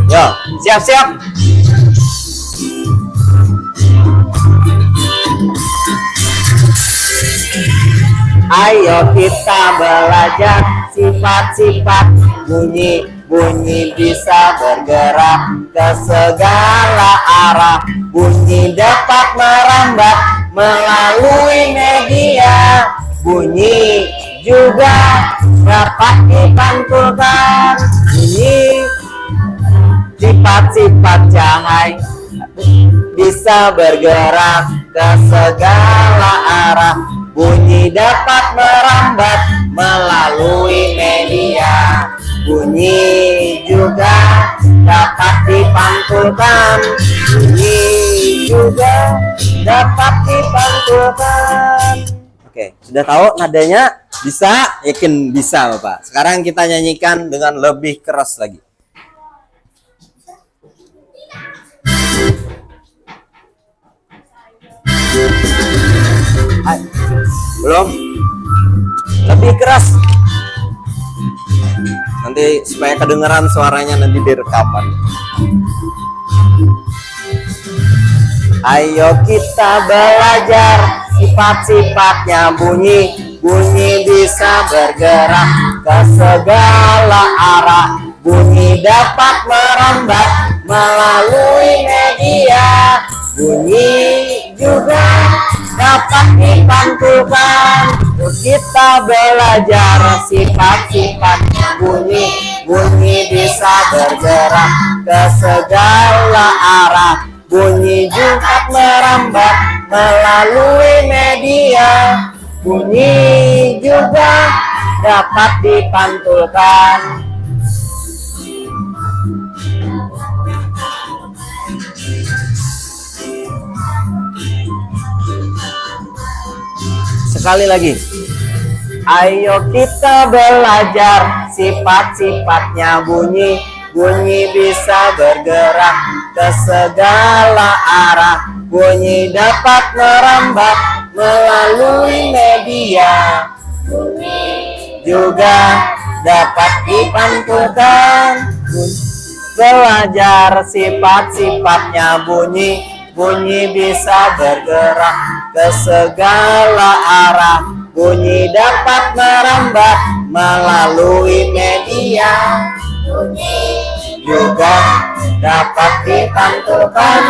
A: Yo, siap-siap. Ayo kita belajar sifat-sifat bunyi. Bunyi bisa bergerak ke segala arah. Bunyi dapat merambat melalui media. Bunyi juga dapat dipantulkan. Bunyi sifat-sifat cahaya bisa bergerak ke segala arah. Bunyi dapat merambat melalui media. Bunyi juga dapat dipantulkan. Bunyi juga dapat dipantulkan. Oke, sudah tahu nadanya? Bisa? Yakin bisa, Bapak. Sekarang kita nyanyikan dengan lebih keras lagi. Hai. Belum? Lebih keras. Nanti supaya kedengeran suaranya nanti di rekaman. Ayo kita belajar sifat-sifatnya bunyi. Bunyi bisa bergerak ke segala arah. Bunyi dapat merambat melalui media. Bunyi juga dapat dipantulkan. Kita belajar sifat-sifatnya bunyi. Bunyi bisa bergerak ke segala arah. Bunyi juga merambat melalui media. Bunyi juga dapat dipantulkan. Sekali lagi. Ayo kita belajar sifat-sifatnya bunyi. Bunyi bisa bergerak ke segala arah. Bunyi dapat merambat melalui media. Bunyi juga dapat dipantulkan. Belajar sifat-sifatnya bunyi. Bunyi bisa bergerak ke segala arah. Bunyi dapat merambat melalui media. Bunyi juga dapat dipantulkan.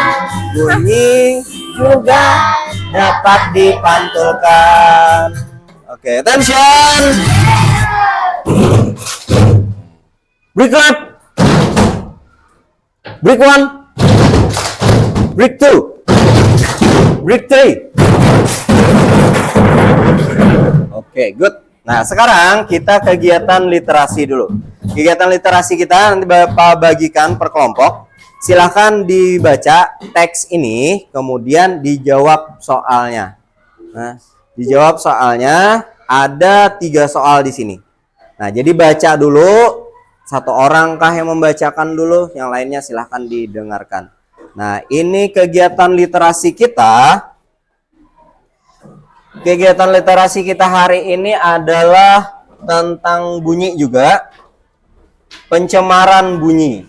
A: Bunyi juga dapat dipantulkan. Oke, attention. Break clap. Break 1. Break 2. Break 3. Oke, good. Nah, sekarang kita kegiatan literasi dulu. Kegiatan literasi kita nanti Bapak bagikan per kelompok. Silahkan dibaca teks ini, kemudian dijawab soalnya. Nah, Dijawab soalnya ada 3 soal di sini. Nah, jadi baca dulu. Satu orang kah yang membacakan dulu, yang lainnya silahkan didengarkan. Nah, ini kegiatan literasi kita. Kegiatan literasi kita hari ini adalah tentang bunyi juga. Pencemaran bunyi.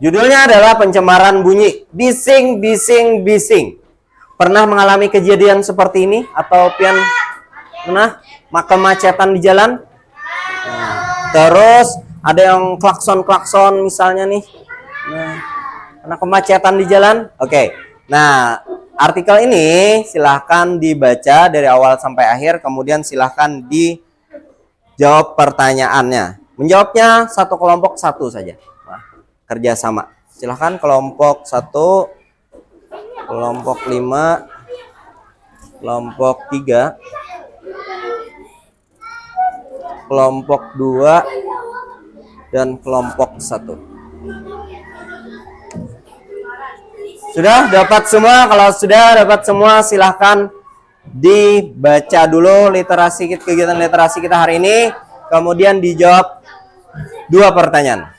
A: Judulnya adalah pencemaran bunyi. Bising, bising, bising. Pernah mengalami kejadian seperti ini? Atau pian pernah kemacetan di jalan? Nah, terus ada yang klakson-klakson misalnya nih. Nah, karena kemacetan di jalan. Oke. Nah, artikel ini silahkan dibaca dari awal sampai akhir. Kemudian silahkan dijawab pertanyaannya. Menjawabnya satu kelompok satu saja. Nah, kerjasama. Silahkan kelompok 1, kelompok 5, kelompok 3, kelompok 2, dan kelompok 1. Sudah dapat semua? Kalau sudah dapat semua, silahkan dibaca dulu kegiatan literasi kita hari ini. Kemudian dijawab 2 pertanyaan.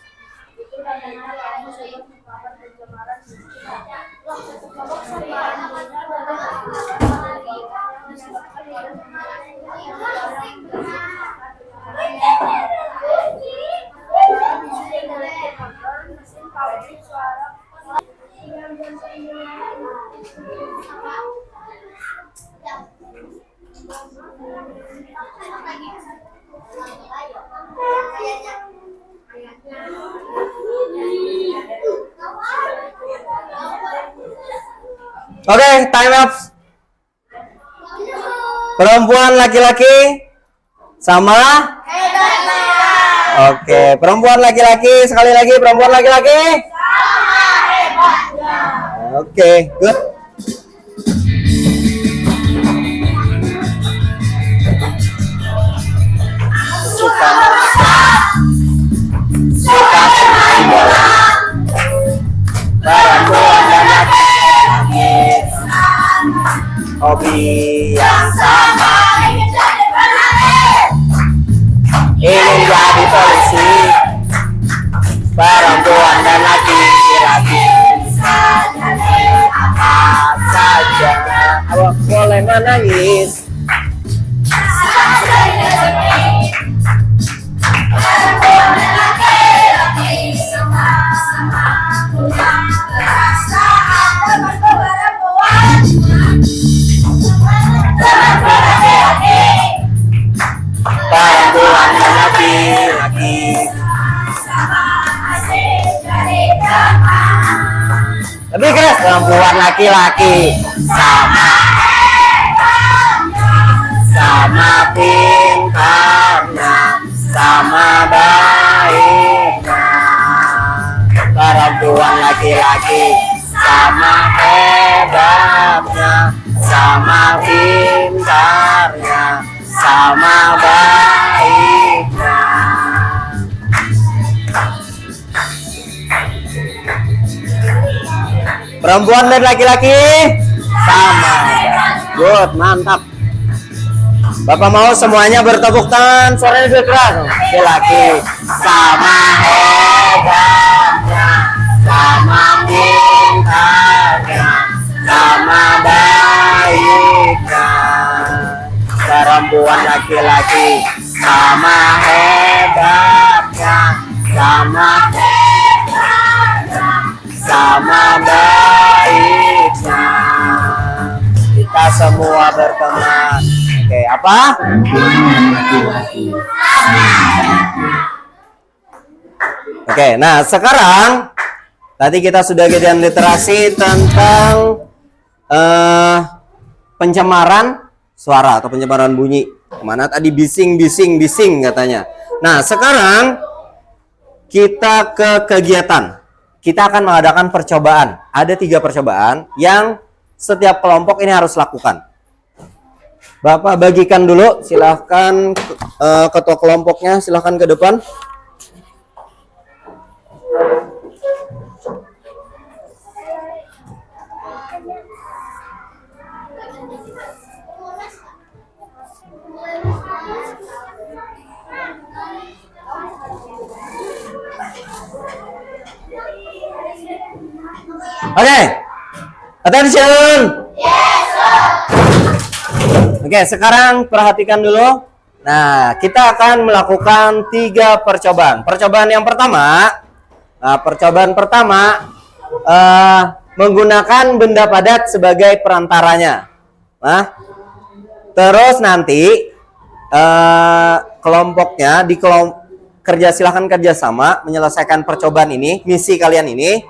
A: Oke, time up. Perempuan laki-laki sama? Oke, perempuan laki-laki sekali lagi, perempuan laki-laki sama hebatnya. Oke, good. Suka perempuan dan laki-laki, hobi yang sama, ingin jadi polisi. Perempuan dan laki-laki apa saja, awak boleh menangis. Perempuan dan laki-laki lebih keras. Perempuan laki-laki sama pintarnya, sama baiknya. Perempuan laki-laki sama hebatnya, sama pintarnya, sama baiknya. Perempuan dan laki-laki sama. Good, mantap. Bapak mau semuanya bertepuk tangan, suaranya lebih keras. Laki-laki sama hebatnya, sama pintarnya, sama baiknya. Perempuan laki-laki sama hebatnya, sama baiknya. Kita semua berteman. Oke, apa? Oke, nah sekarang tadi kita sudah kegiatan literasi tentang pencemaran suara atau pencemaran bunyi. Kemana tadi bising, bising, bising katanya. Nah, sekarang kita ke kegiatan. Kita akan mengadakan percobaan. Ada 3 percobaan yang setiap kelompok ini harus lakukan. Bapak bagikan dulu, silahkan ketua kelompoknya, silahkan ke depan. Oke. Attention. Oke, sekarang perhatikan dulu. Nah, kita akan melakukan 3 percobaan. Percobaan yang pertama, menggunakan benda padat sebagai perantaranya. Nah, terus nanti kelompoknya silahkan kerjasama menyelesaikan percobaan ini, misi kalian ini.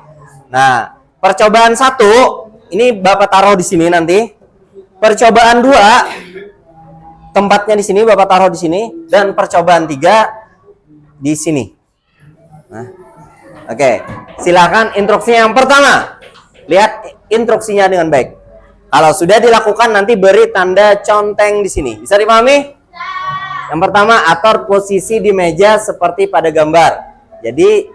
A: Nah, percobaan 1 ini Bapak taruh di sini nanti. Percobaan 2 tempatnya di sini Bapak taruh di sini, dan percobaan 3 di sini. Nah, oke, silakan instruksinya yang pertama. Lihat instruksinya dengan baik. Kalau sudah dilakukan nanti beri tanda conteng di sini. Bisa dipahami? Yang pertama, atur posisi di meja seperti pada gambar. Jadi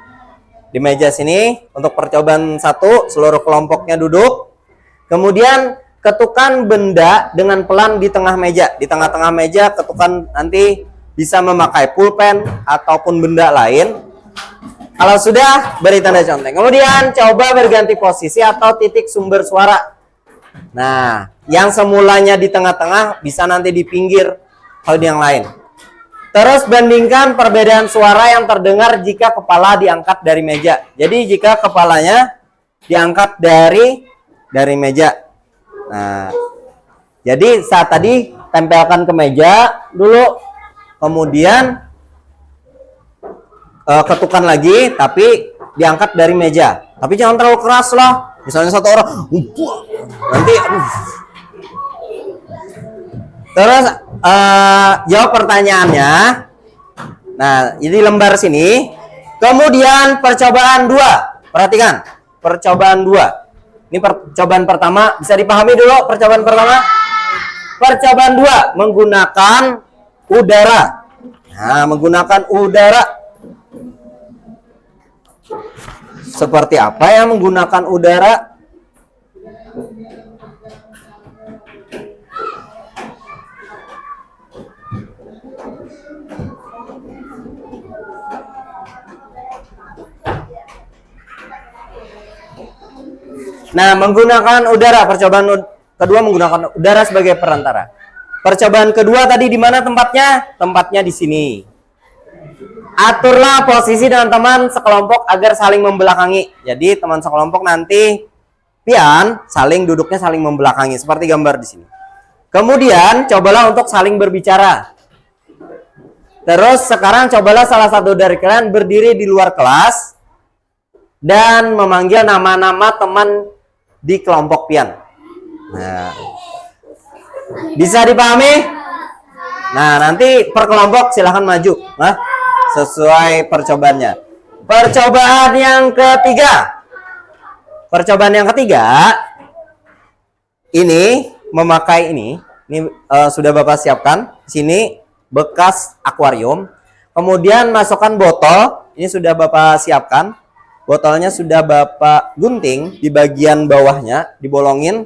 A: di meja sini untuk percobaan 1 seluruh kelompoknya duduk. Kemudian ketukan benda dengan pelan di tengah meja. Di tengah-tengah meja ketukan, nanti bisa memakai pulpen ataupun benda lain. Kalau sudah, beri tanda conteng. Kemudian coba berganti posisi atau titik sumber suara. Nah, yang semulanya di tengah-tengah bisa nanti di pinggir atau di yang lain. Terus bandingkan perbedaan suara yang terdengar jika kepala diangkat dari meja. Jadi jika kepalanya diangkat dari meja. Nah, jadi saat tadi tempelkan ke meja dulu, kemudian ketukan lagi, tapi diangkat dari meja. Tapi jangan terlalu keras lah. Misalnya satu orang, nanti, Terus jawab pertanyaannya. Nah, ini lembar sini. Kemudian percobaan 2. Perhatikan, percobaan 2. Ini percobaan pertama, bisa dipahami dulu percobaan pertama. Percobaan 2 menggunakan udara. Nah, menggunakan udara. Seperti apa ya menggunakan udara? Nah, menggunakan udara. Percobaan kedua menggunakan udara sebagai perantara. Percobaan kedua tadi di mana tempatnya? Tempatnya di sini. Aturlah posisi dengan teman sekelompok agar saling membelakangi. Jadi teman sekelompok nanti duduknya saling membelakangi seperti gambar di sini. Kemudian cobalah untuk saling berbicara. Terus sekarang cobalah salah satu dari kalian berdiri di luar kelas dan memanggil nama-nama teman di kelompok pian. Nah, bisa dipahami? Nah, nanti per kelompok silahkan maju, sesuai percobaannya. Percobaan yang ketiga. Percobaan yang ketiga ini memakai ini sudah Bapak siapkan. Sini bekas akuarium. Kemudian masukkan botol. Ini sudah Bapak siapkan. Botolnya sudah Bapak gunting di bagian bawahnya, dibolongin.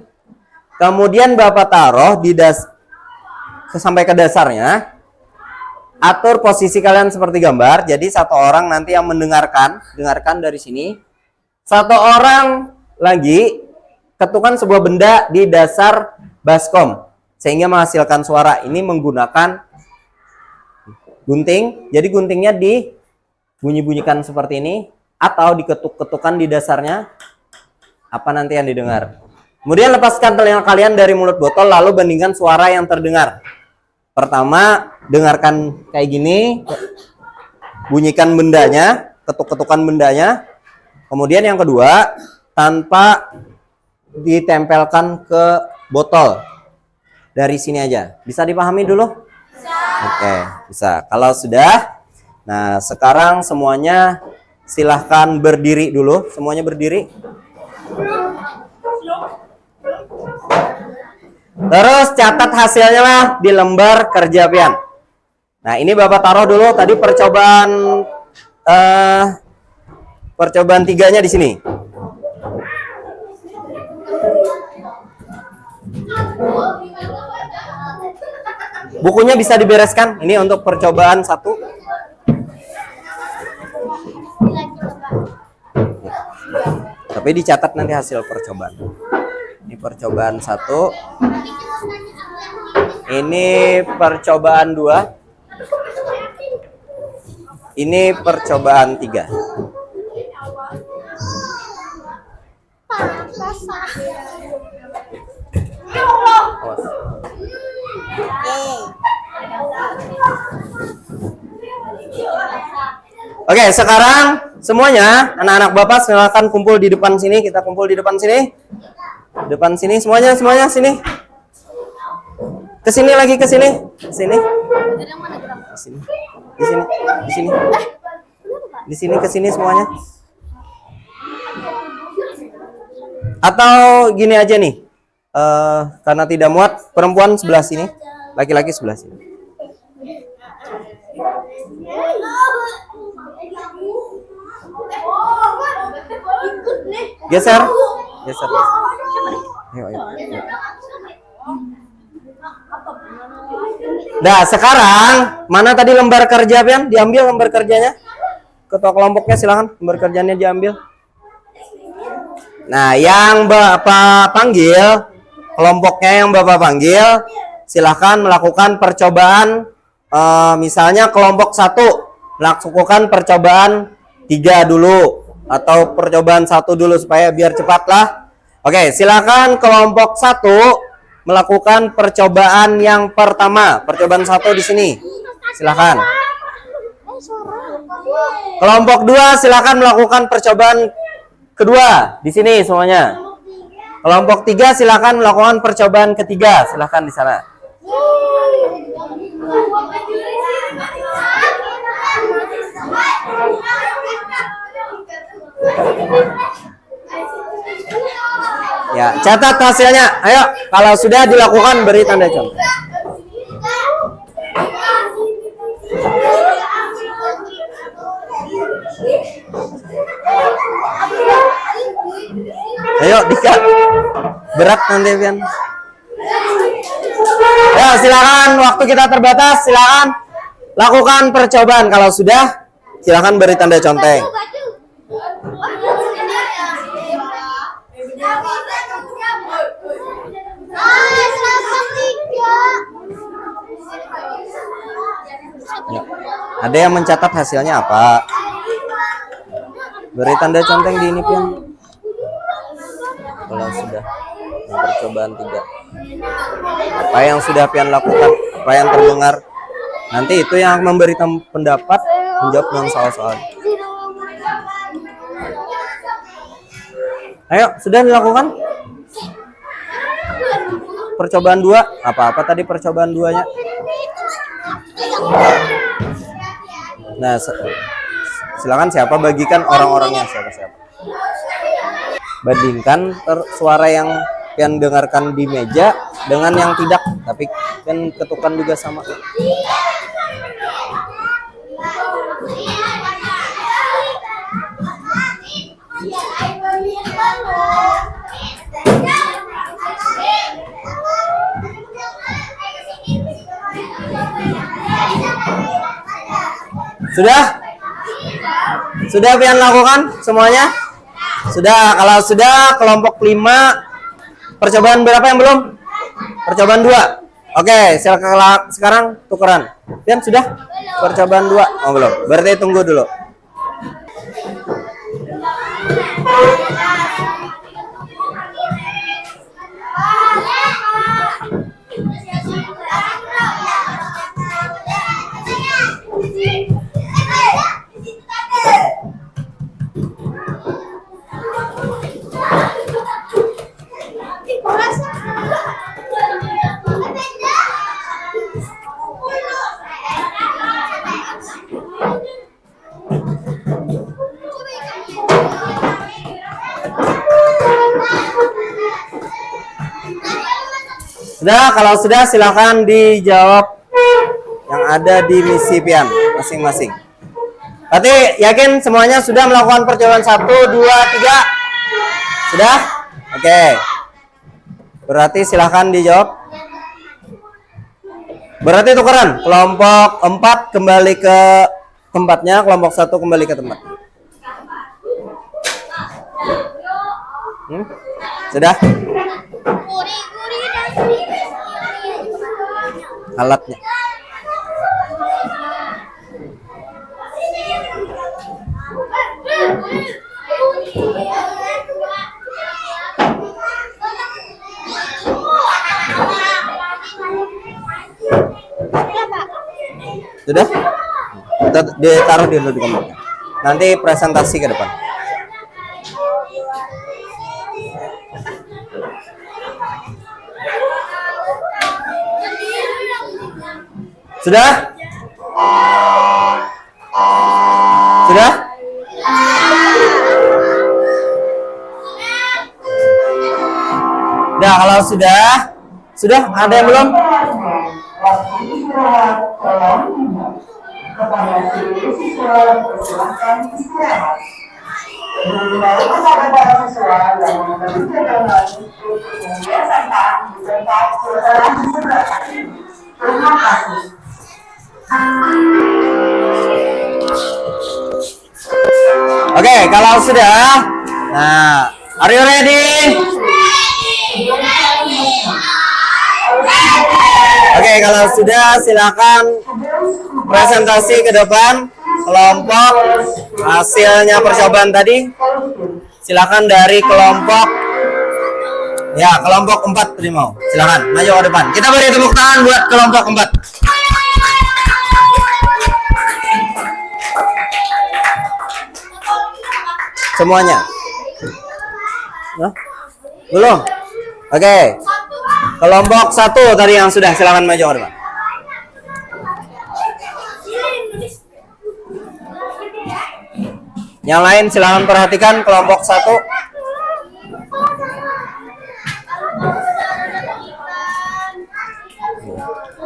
A: Kemudian Bapak taruh sampai ke dasarnya. Atur posisi kalian seperti gambar. Jadi satu orang nanti yang dengarkan dari sini. Satu orang lagi ketukan sebuah benda di dasar baskom sehingga menghasilkan suara. Ini menggunakan gunting. Jadi guntingnya dibunyi-bunyikan seperti ini. Atau diketuk-ketukan di dasarnya, apa nanti yang didengar. Kemudian lepaskan telinga kalian dari mulut botol, lalu bandingkan suara yang terdengar. Pertama, dengarkan kayak gini, bunyikan bendanya, ketuk-ketukan bendanya. Kemudian yang kedua, tanpa ditempelkan ke botol. Dari sini aja. Bisa dipahami dulu? Oke, bisa. Kalau sudah, nah sekarang semuanya silahkan berdiri dulu, semuanya berdiri. Terus catat hasilnya lah di lembar kerja pian. Nah, ini Bapak taruh dulu tadi percobaan 3-nya di sini. Bukunya bisa dibereskan. Ini untuk percobaan 1. Tapi dicatat nanti hasil percobaan. Ini percobaan 1. Ini percobaan 2. Ini percobaan 3. Awas. Oke, sekarang semuanya anak-anak Bapak silakan kumpul di depan sini. Kita kumpul di depan sini. Depan sini semuanya sini. Ke sini lagi, ke sini. Sini. Di sini. Di sini. Di sini. Di sini ke sini semuanya. Atau gini aja nih. Karena tidak muat, perempuan sebelah sini, laki-laki sebelah sini. Geser. Geser. Ayo. Nah, sekarang mana tadi lembar kerja, Pian? Diambil lembar kerjanya. Ketua kelompoknya silakan lembar kerjanya diambil. Nah, yang Bapak panggil, kelompoknya yang Bapak panggil, silahkan melakukan percobaan. Misalnya kelompok 1 lakukan percobaan 3 dulu, atau percobaan 1 dulu supaya biar cepat lah. Oke, silakan kelompok 1 melakukan percobaan yang pertama. Percobaan 1 di sini, silakan. Kelompok 2 silakan melakukan percobaan kedua di sini semuanya. Kelompok 3 silakan melakukan percobaan ketiga, silakan di sana. Ya, catat hasilnya. Ayo, kalau sudah dilakukan beri tanda contoh. Ayo, Dika. Berat nanti, Pian. Ya, silakan, waktu kita terbatas, silakan lakukan percobaan. Kalau sudah, silakan beri tanda conteng. Ya. Ada yang mencatat hasilnya apa? Beri tanda conteng di ini, Pian. Kalau sudah percobaan 3. Apa yang sudah Pian lakukan, apa yang terdengar, nanti itu yang memberi pendapat, menjawab dengan soal-soal. Ayo, sudah dilakukan? Percobaan 2, apa-apa tadi percobaan 2-nya? Nah, silakan siapa bagikan orang-orangnya, siapa-siapa. Bandingkan suara yang Pian dengarkan di meja dengan yang tidak, tapi Pian ketukan juga sama. Sudah? Sudah Pian lakukan semuanya? Sudah. Kalau sudah, kelompok 5 percobaan berapa yang belum? Percobaan 2. Oke, sekarang tukeran. Pian sudah? Percobaan 2. Oh, belum. Berarti tunggu dulu. Sudah, kalau sudah silakan dijawab yang ada di misi Pian masing-masing. Berarti yakin semuanya sudah melakukan percobaan 1, 2, 3? Sudah? Oke. Berarti silakan dijawab. Berarti tukeran. Kelompok 4 kembali ke tempatnya, kelompok 1 kembali ke tempat. Sudah? Alatnya. Sudah? Ditaruh dulu di kompornya. Nanti presentasi ke depan. Sudah? Sudah? Nah, kalau sudah ada yang belum? Oke, kalau sudah, nah, are you ready? Oke, kalau sudah silakan presentasi ke depan kelompok hasilnya percobaan tadi. Silakan dari kelompok kelompok 4 tadi mau. Silakan maju ke depan. Kita beri tepuk tangan buat kelompok 4. Semuanya. Belum? Oke. Kelompok 1 tadi yang sudah, silakan maju ke depan. Yang lain silakan perhatikan kelompok 1.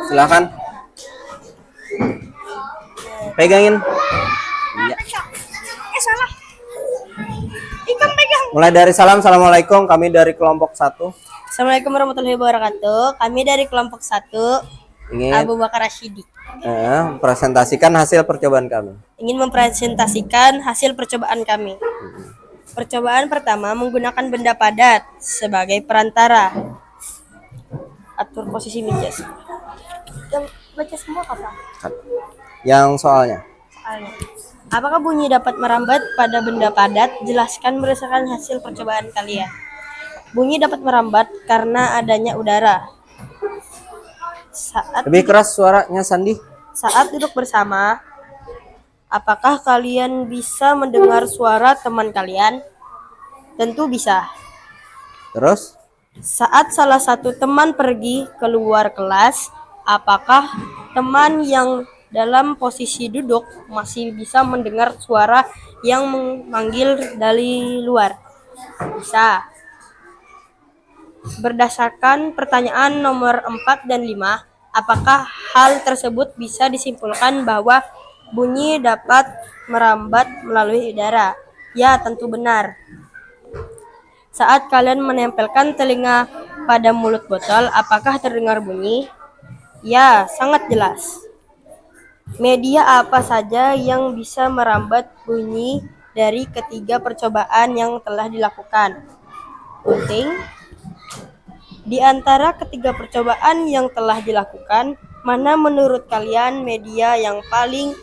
A: Silakan. Pegangin. Iya.
C: Salah. Ikan pegang.
A: Mulai dari salam. Assalamualaikum. Kami dari kelompok 1.
E: Assalamualaikum warahmatullahi wabarakatuh. Kami dari kelompok 1
A: Ingin
E: Abu Bakar Rashidi.
A: presentasikan hasil percobaan kami.
E: Ingin mempresentasikan hasil percobaan kami. Percobaan pertama menggunakan benda padat sebagai perantara. Atur posisi meja. Yang baca semua apa?
A: Yang soalnya.
E: Soalnya. Apakah bunyi dapat merambat pada benda padat? Jelaskan berdasarkan hasil percobaan kalian. Bunyi dapat merambat karena adanya udara.
A: Lebih keras suaranya, Sandi.
E: Saat duduk bersama, apakah kalian bisa mendengar suara teman kalian? Tentu bisa.
A: Terus?
E: Saat salah satu teman pergi keluar kelas, apakah teman yang dalam posisi duduk masih bisa mendengar suara yang memanggil dari luar? Bisa. Berdasarkan pertanyaan nomor 4 dan 5, apakah hal tersebut bisa disimpulkan bahwa bunyi dapat merambat melalui udara? Ya, tentu benar. Saat kalian menempelkan telinga pada mulut botol, apakah terdengar bunyi? Ya, sangat jelas. Media apa saja yang bisa merambat bunyi dari ketiga percobaan yang telah dilakukan? Penting. Di antara ketiga percobaan yang telah dilakukan, mana menurut kalian media yang paling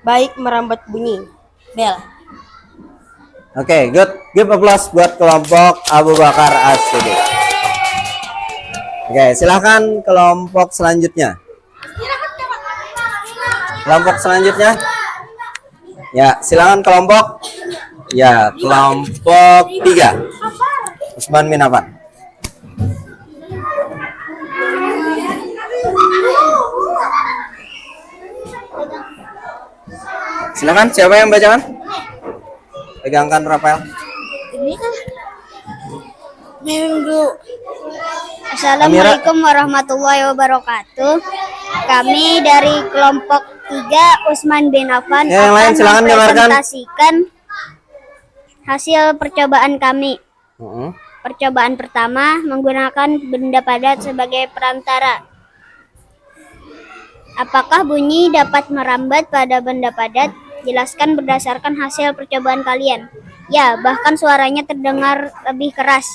E: baik merambat bunyi? Bel.
A: Oke, good. Give applause buat kelompok Abu Bakar As-Siddiq. Oke, silakan kelompok selanjutnya. Kelompok selanjutnya. Ya, silakan kelompok. Ya, kelompok 3. Usman bin Affan. Silakan, siapa yang bacakan? Pegangkan Rafael.
C: Ini kan Minggu. Assalamualaikum warahmatullahi wabarakatuh. Kami dari kelompok 3 Usman bin Affan
A: Yang lain silakan dengarkan.
C: mempresentasikan hasil percobaan kami. Percobaan pertama menggunakan benda padat sebagai perantara. Apakah bunyi dapat merambat pada benda padat? Jelaskan berdasarkan hasil percobaan kalian. Ya, bahkan suaranya terdengar lebih keras.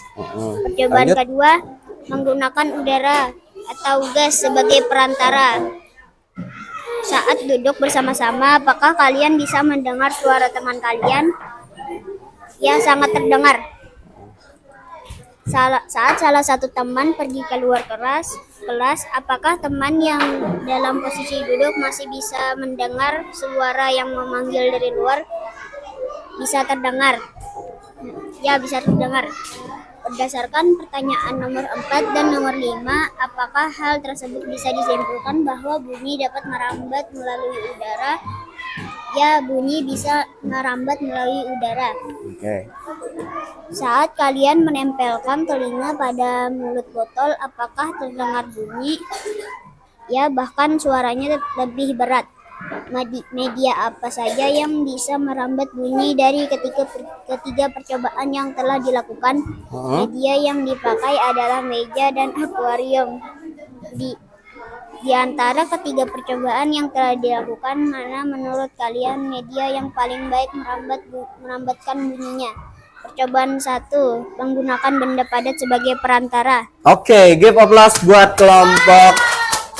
C: Percobaan
A: Lanjut.
C: kedua, menggunakan udara atau gas sebagai perantara. Saat duduk bersama-sama, apakah kalian bisa mendengar suara teman kalian? Ya, sangat terdengar. Saat salah satu teman pergi keluar kelas, apakah teman yang dalam posisi duduk masih bisa mendengar suara yang memanggil dari luar? Bisa terdengar. Ya, bisa terdengar. Berdasarkan pertanyaan nomor 4 dan nomor 5, apakah hal tersebut bisa disimpulkan bahwa bunyi dapat merambat melalui udara? Ya, bunyi bisa merambat melalui udara.
A: Oke.
C: Saat kalian menempelkan telinga pada mulut botol, apakah terdengar bunyi? Ya, bahkan suaranya lebih berat. Media apa saja yang bisa merambat bunyi dari ketiga percobaan yang telah dilakukan? Media yang dipakai adalah meja dan akuarium. Di antara ketiga percobaan yang telah dilakukan, mana menurut kalian media yang paling baik merambatkan bunyinya? Percobaan 1, menggunakan benda padat sebagai perantara.
A: Oke, give applause buat kelompok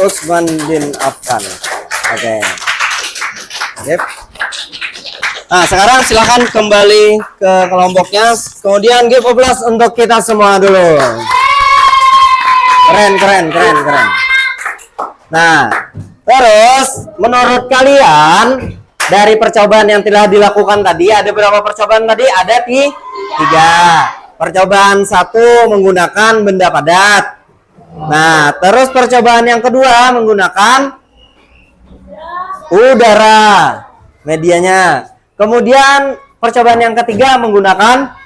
A: Usman bin Affan. Oke. Yep. Nah, sekarang silahkan kembali ke kelompoknya. Kemudian give applause untuk kita semua dulu. Keren. Nah, terus menurut kalian dari percobaan yang telah dilakukan tadi, ada berapa percobaan tadi? Ada 3. Percobaan 1 menggunakan benda padat. Nah, terus percobaan yang kedua menggunakan udara medianya. Kemudian percobaan yang ketiga menggunakan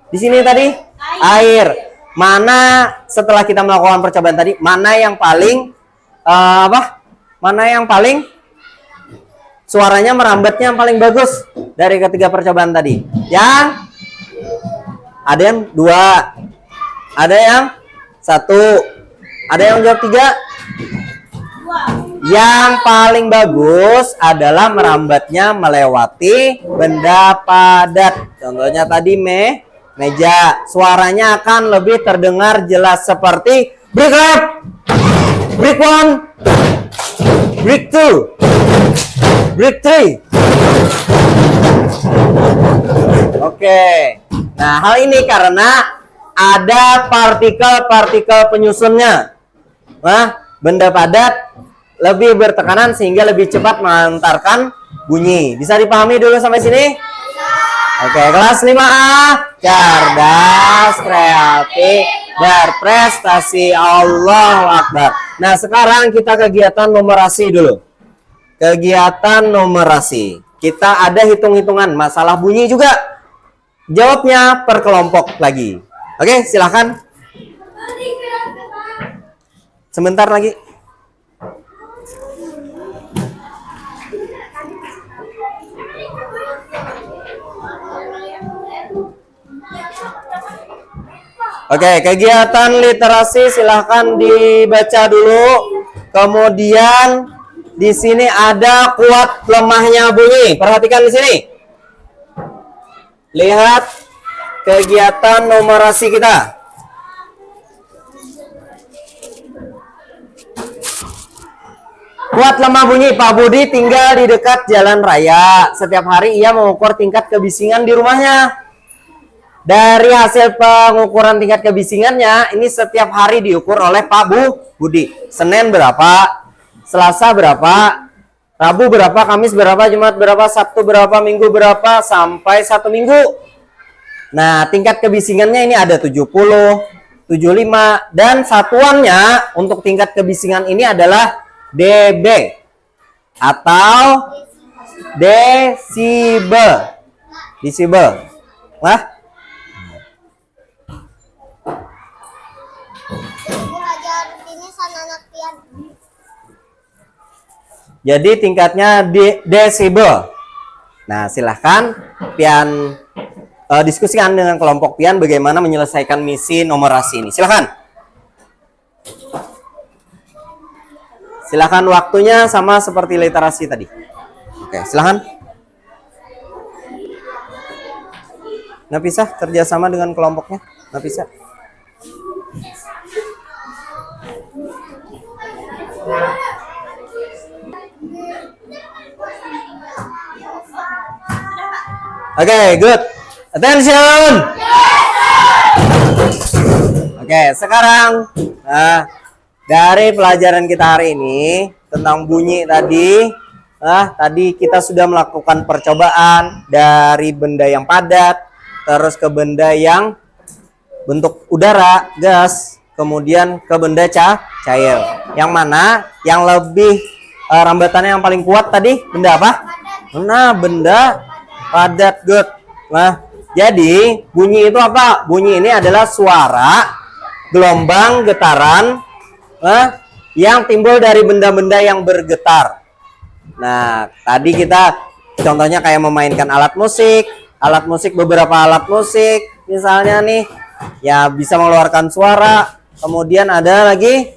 A: di sini tadi air. Mana setelah kita melakukan percobaan tadi, mana yang paling Mana yang paling suaranya merambatnya yang paling bagus dari ketiga percobaan tadi? Yang ada yang 2, ada yang 1, ada yang jawab 3. Yang paling bagus adalah merambatnya melewati benda padat. Contohnya tadi meja. Suaranya akan lebih terdengar jelas seperti break up, break 1, break 2, break 3. Oke. Nah, hal ini karena ada partikel-partikel penyusunnya. Nah, benda padat lebih bertekanan sehingga lebih cepat mengantarkan bunyi. Bisa dipahami dulu sampai sini? Oke, kelas 5A. Cerdas, kreatif, berprestasi. Allahu Akbar. Nah, sekarang kita kegiatan numerasi dulu. Kegiatan numerasi. Kita ada hitung-hitungan masalah bunyi juga. Jawabnya per kelompok lagi. Oke, silahkan. Sebentar lagi. Oke, kegiatan literasi silahkan dibaca dulu. Kemudian di sini ada kuat lemahnya bunyi. Perhatikan di sini. Lihat kegiatan numerasi kita. Kuat lemah bunyi. Pak Budi tinggal di dekat jalan raya. Setiap hari ia mengukur tingkat kebisingan di rumahnya. Dari hasil pengukuran tingkat kebisingannya, ini setiap hari diukur oleh Pak Budi. Senin berapa? Selasa berapa? Rabu berapa? Kamis berapa? Jumat berapa? Sabtu berapa? Minggu berapa? Sampai 1 minggu. Nah, tingkat kebisingannya ini ada 70, 75, dan satuannya untuk tingkat kebisingan ini adalah dB atau desibel. Desibel. Nah, jadi tingkatnya desibel. Nah, silahkan Pian diskusikan dengan kelompok Pian bagaimana menyelesaikan misi numerasi ini. Silahkan. Silahkan, waktunya sama seperti literasi tadi. Oke, silahkan. Nafisa kerjasama dengan kelompoknya. Nafisa. Oke, good. Attention. Oke, sekarang dari pelajaran kita hari ini tentang bunyi tadi, tadi kita sudah melakukan percobaan dari benda yang padat, terus ke benda yang bentuk udara, gas, kemudian ke benda cair. Yang mana yang lebih rambatannya yang paling kuat tadi benda apa? Nah, benda padat, good. Nah, jadi bunyi itu apa? Bunyi ini adalah suara, gelombang, getaran yang timbul dari benda-benda yang bergetar. Nah, tadi kita contohnya kayak memainkan alat musik, beberapa alat musik, misalnya nih, ya bisa mengeluarkan suara. Kemudian ada lagi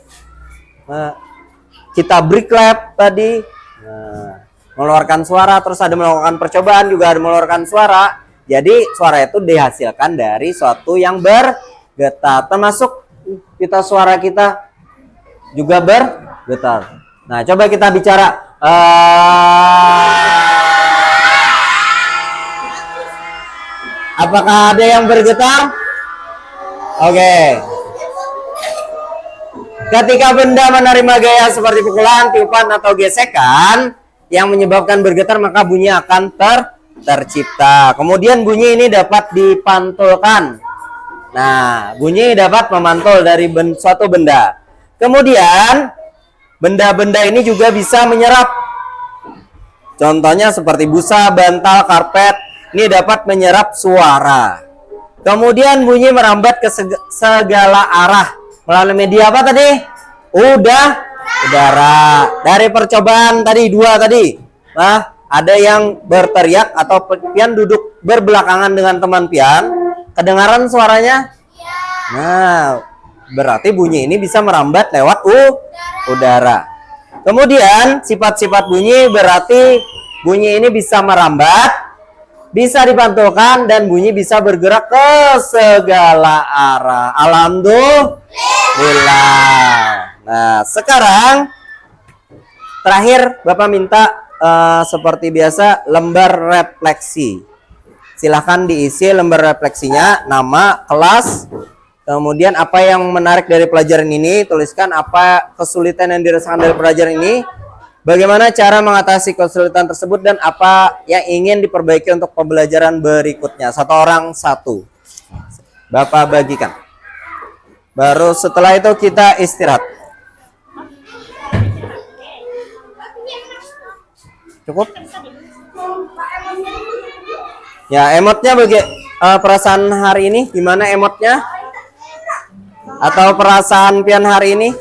A: kita break lab tadi, mengeluarkan suara, terus ada melakukan percobaan juga ada mengeluarkan suara. Jadi suara itu dihasilkan dari suatu yang bergetar, termasuk suara kita juga bergetar. Nah, coba kita bicara apakah ada yang bergetar? Oke. Ketika benda menerima gaya seperti pukulan, tiupan, atau gesekan yang menyebabkan bergetar, maka bunyi akan tercipta. Kemudian bunyi ini dapat dipantulkan. Nah, bunyi dapat memantul dari suatu benda. Kemudian benda-benda ini juga bisa menyerap. Contohnya seperti busa, bantal, karpet. Ini dapat menyerap suara. Kemudian bunyi merambat ke segala arah. Melalui media apa tadi? Udara. Dari percobaan tadi, 2 tadi. Ada yang berteriak atau pian duduk berbelakangan dengan teman pian. Kedengaran suaranya? Nah, berarti bunyi ini bisa merambat lewat udara. Kemudian sifat-sifat bunyi berarti bunyi ini bisa merambat, bisa dipantulkan, dan bunyi bisa bergerak ke segala arah. Alhamdulillah. Nah, sekarang terakhir Bapak minta seperti biasa lembar refleksi. Silahkan diisi lembar refleksinya, nama, kelas, kemudian apa yang menarik dari pelajaran ini, tuliskan apa kesulitan yang dirasakan dari pelajaran ini, bagaimana cara mengatasi kesulitan tersebut, dan apa yang ingin diperbaiki untuk pembelajaran berikutnya. Satu orang satu. Bapak bagikan. Baru setelah itu kita istirahat. Cukup? Ya, emotnya perasaan hari ini gimana emotnya? Atau perasaan pian hari ini?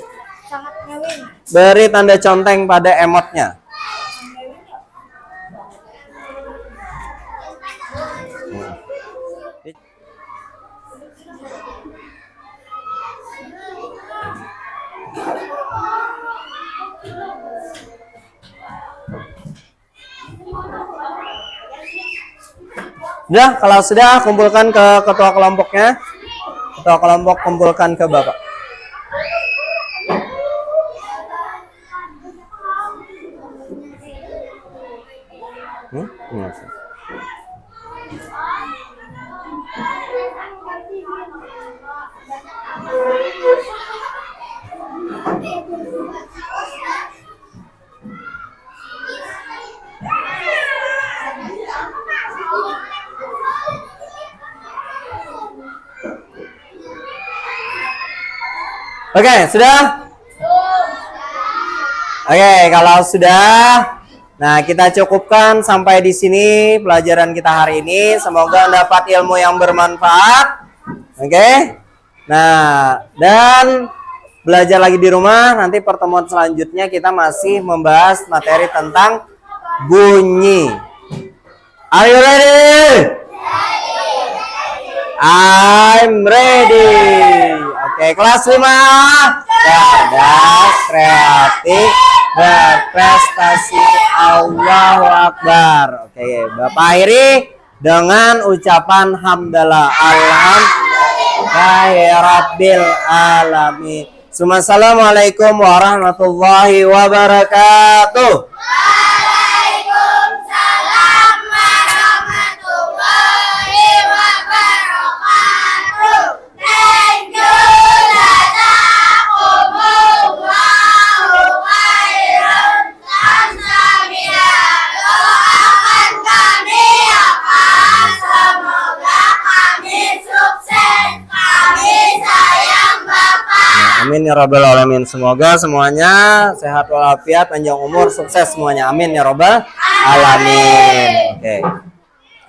C: Sangat ngewin.
A: Beri tanda conteng pada emotnya. Sudah, kalau sudah kumpulkan ke ketua kelompoknya. Ketua kelompok kumpulkan ke Bapak. Oke, sudah? Oke, kalau sudah, nah kita cukupkan sampai di sini pelajaran kita hari ini. Semoga dapat ilmu yang bermanfaat. Oke. Nah, dan belajar lagi di rumah. Nanti pertemuan selanjutnya kita masih membahas materi tentang bunyi. Are you ready? I'm ready. Oke, kelas 5. Cerdas, kreatif, berprestasi. Allahu Akbar. Oke, Bapak akhiri dengan ucapan hamdalah. Alhamdulillahirabbil alamin. Assalamualaikum warahmatullahi wabarakatuh.
B: Waalaikumsalam warahmatullahi wabarakatuh. Thank you, jazakumullahu khairan. Kamsahamnida. Doakan kami ya Pak. Semoga kami sukses. Kami sayang Bapak.
A: Amin ya robbal alamin. Semoga semuanya sehat walafiat, panjang umur, sukses semuanya. Amin ya robbal alamin. Oke.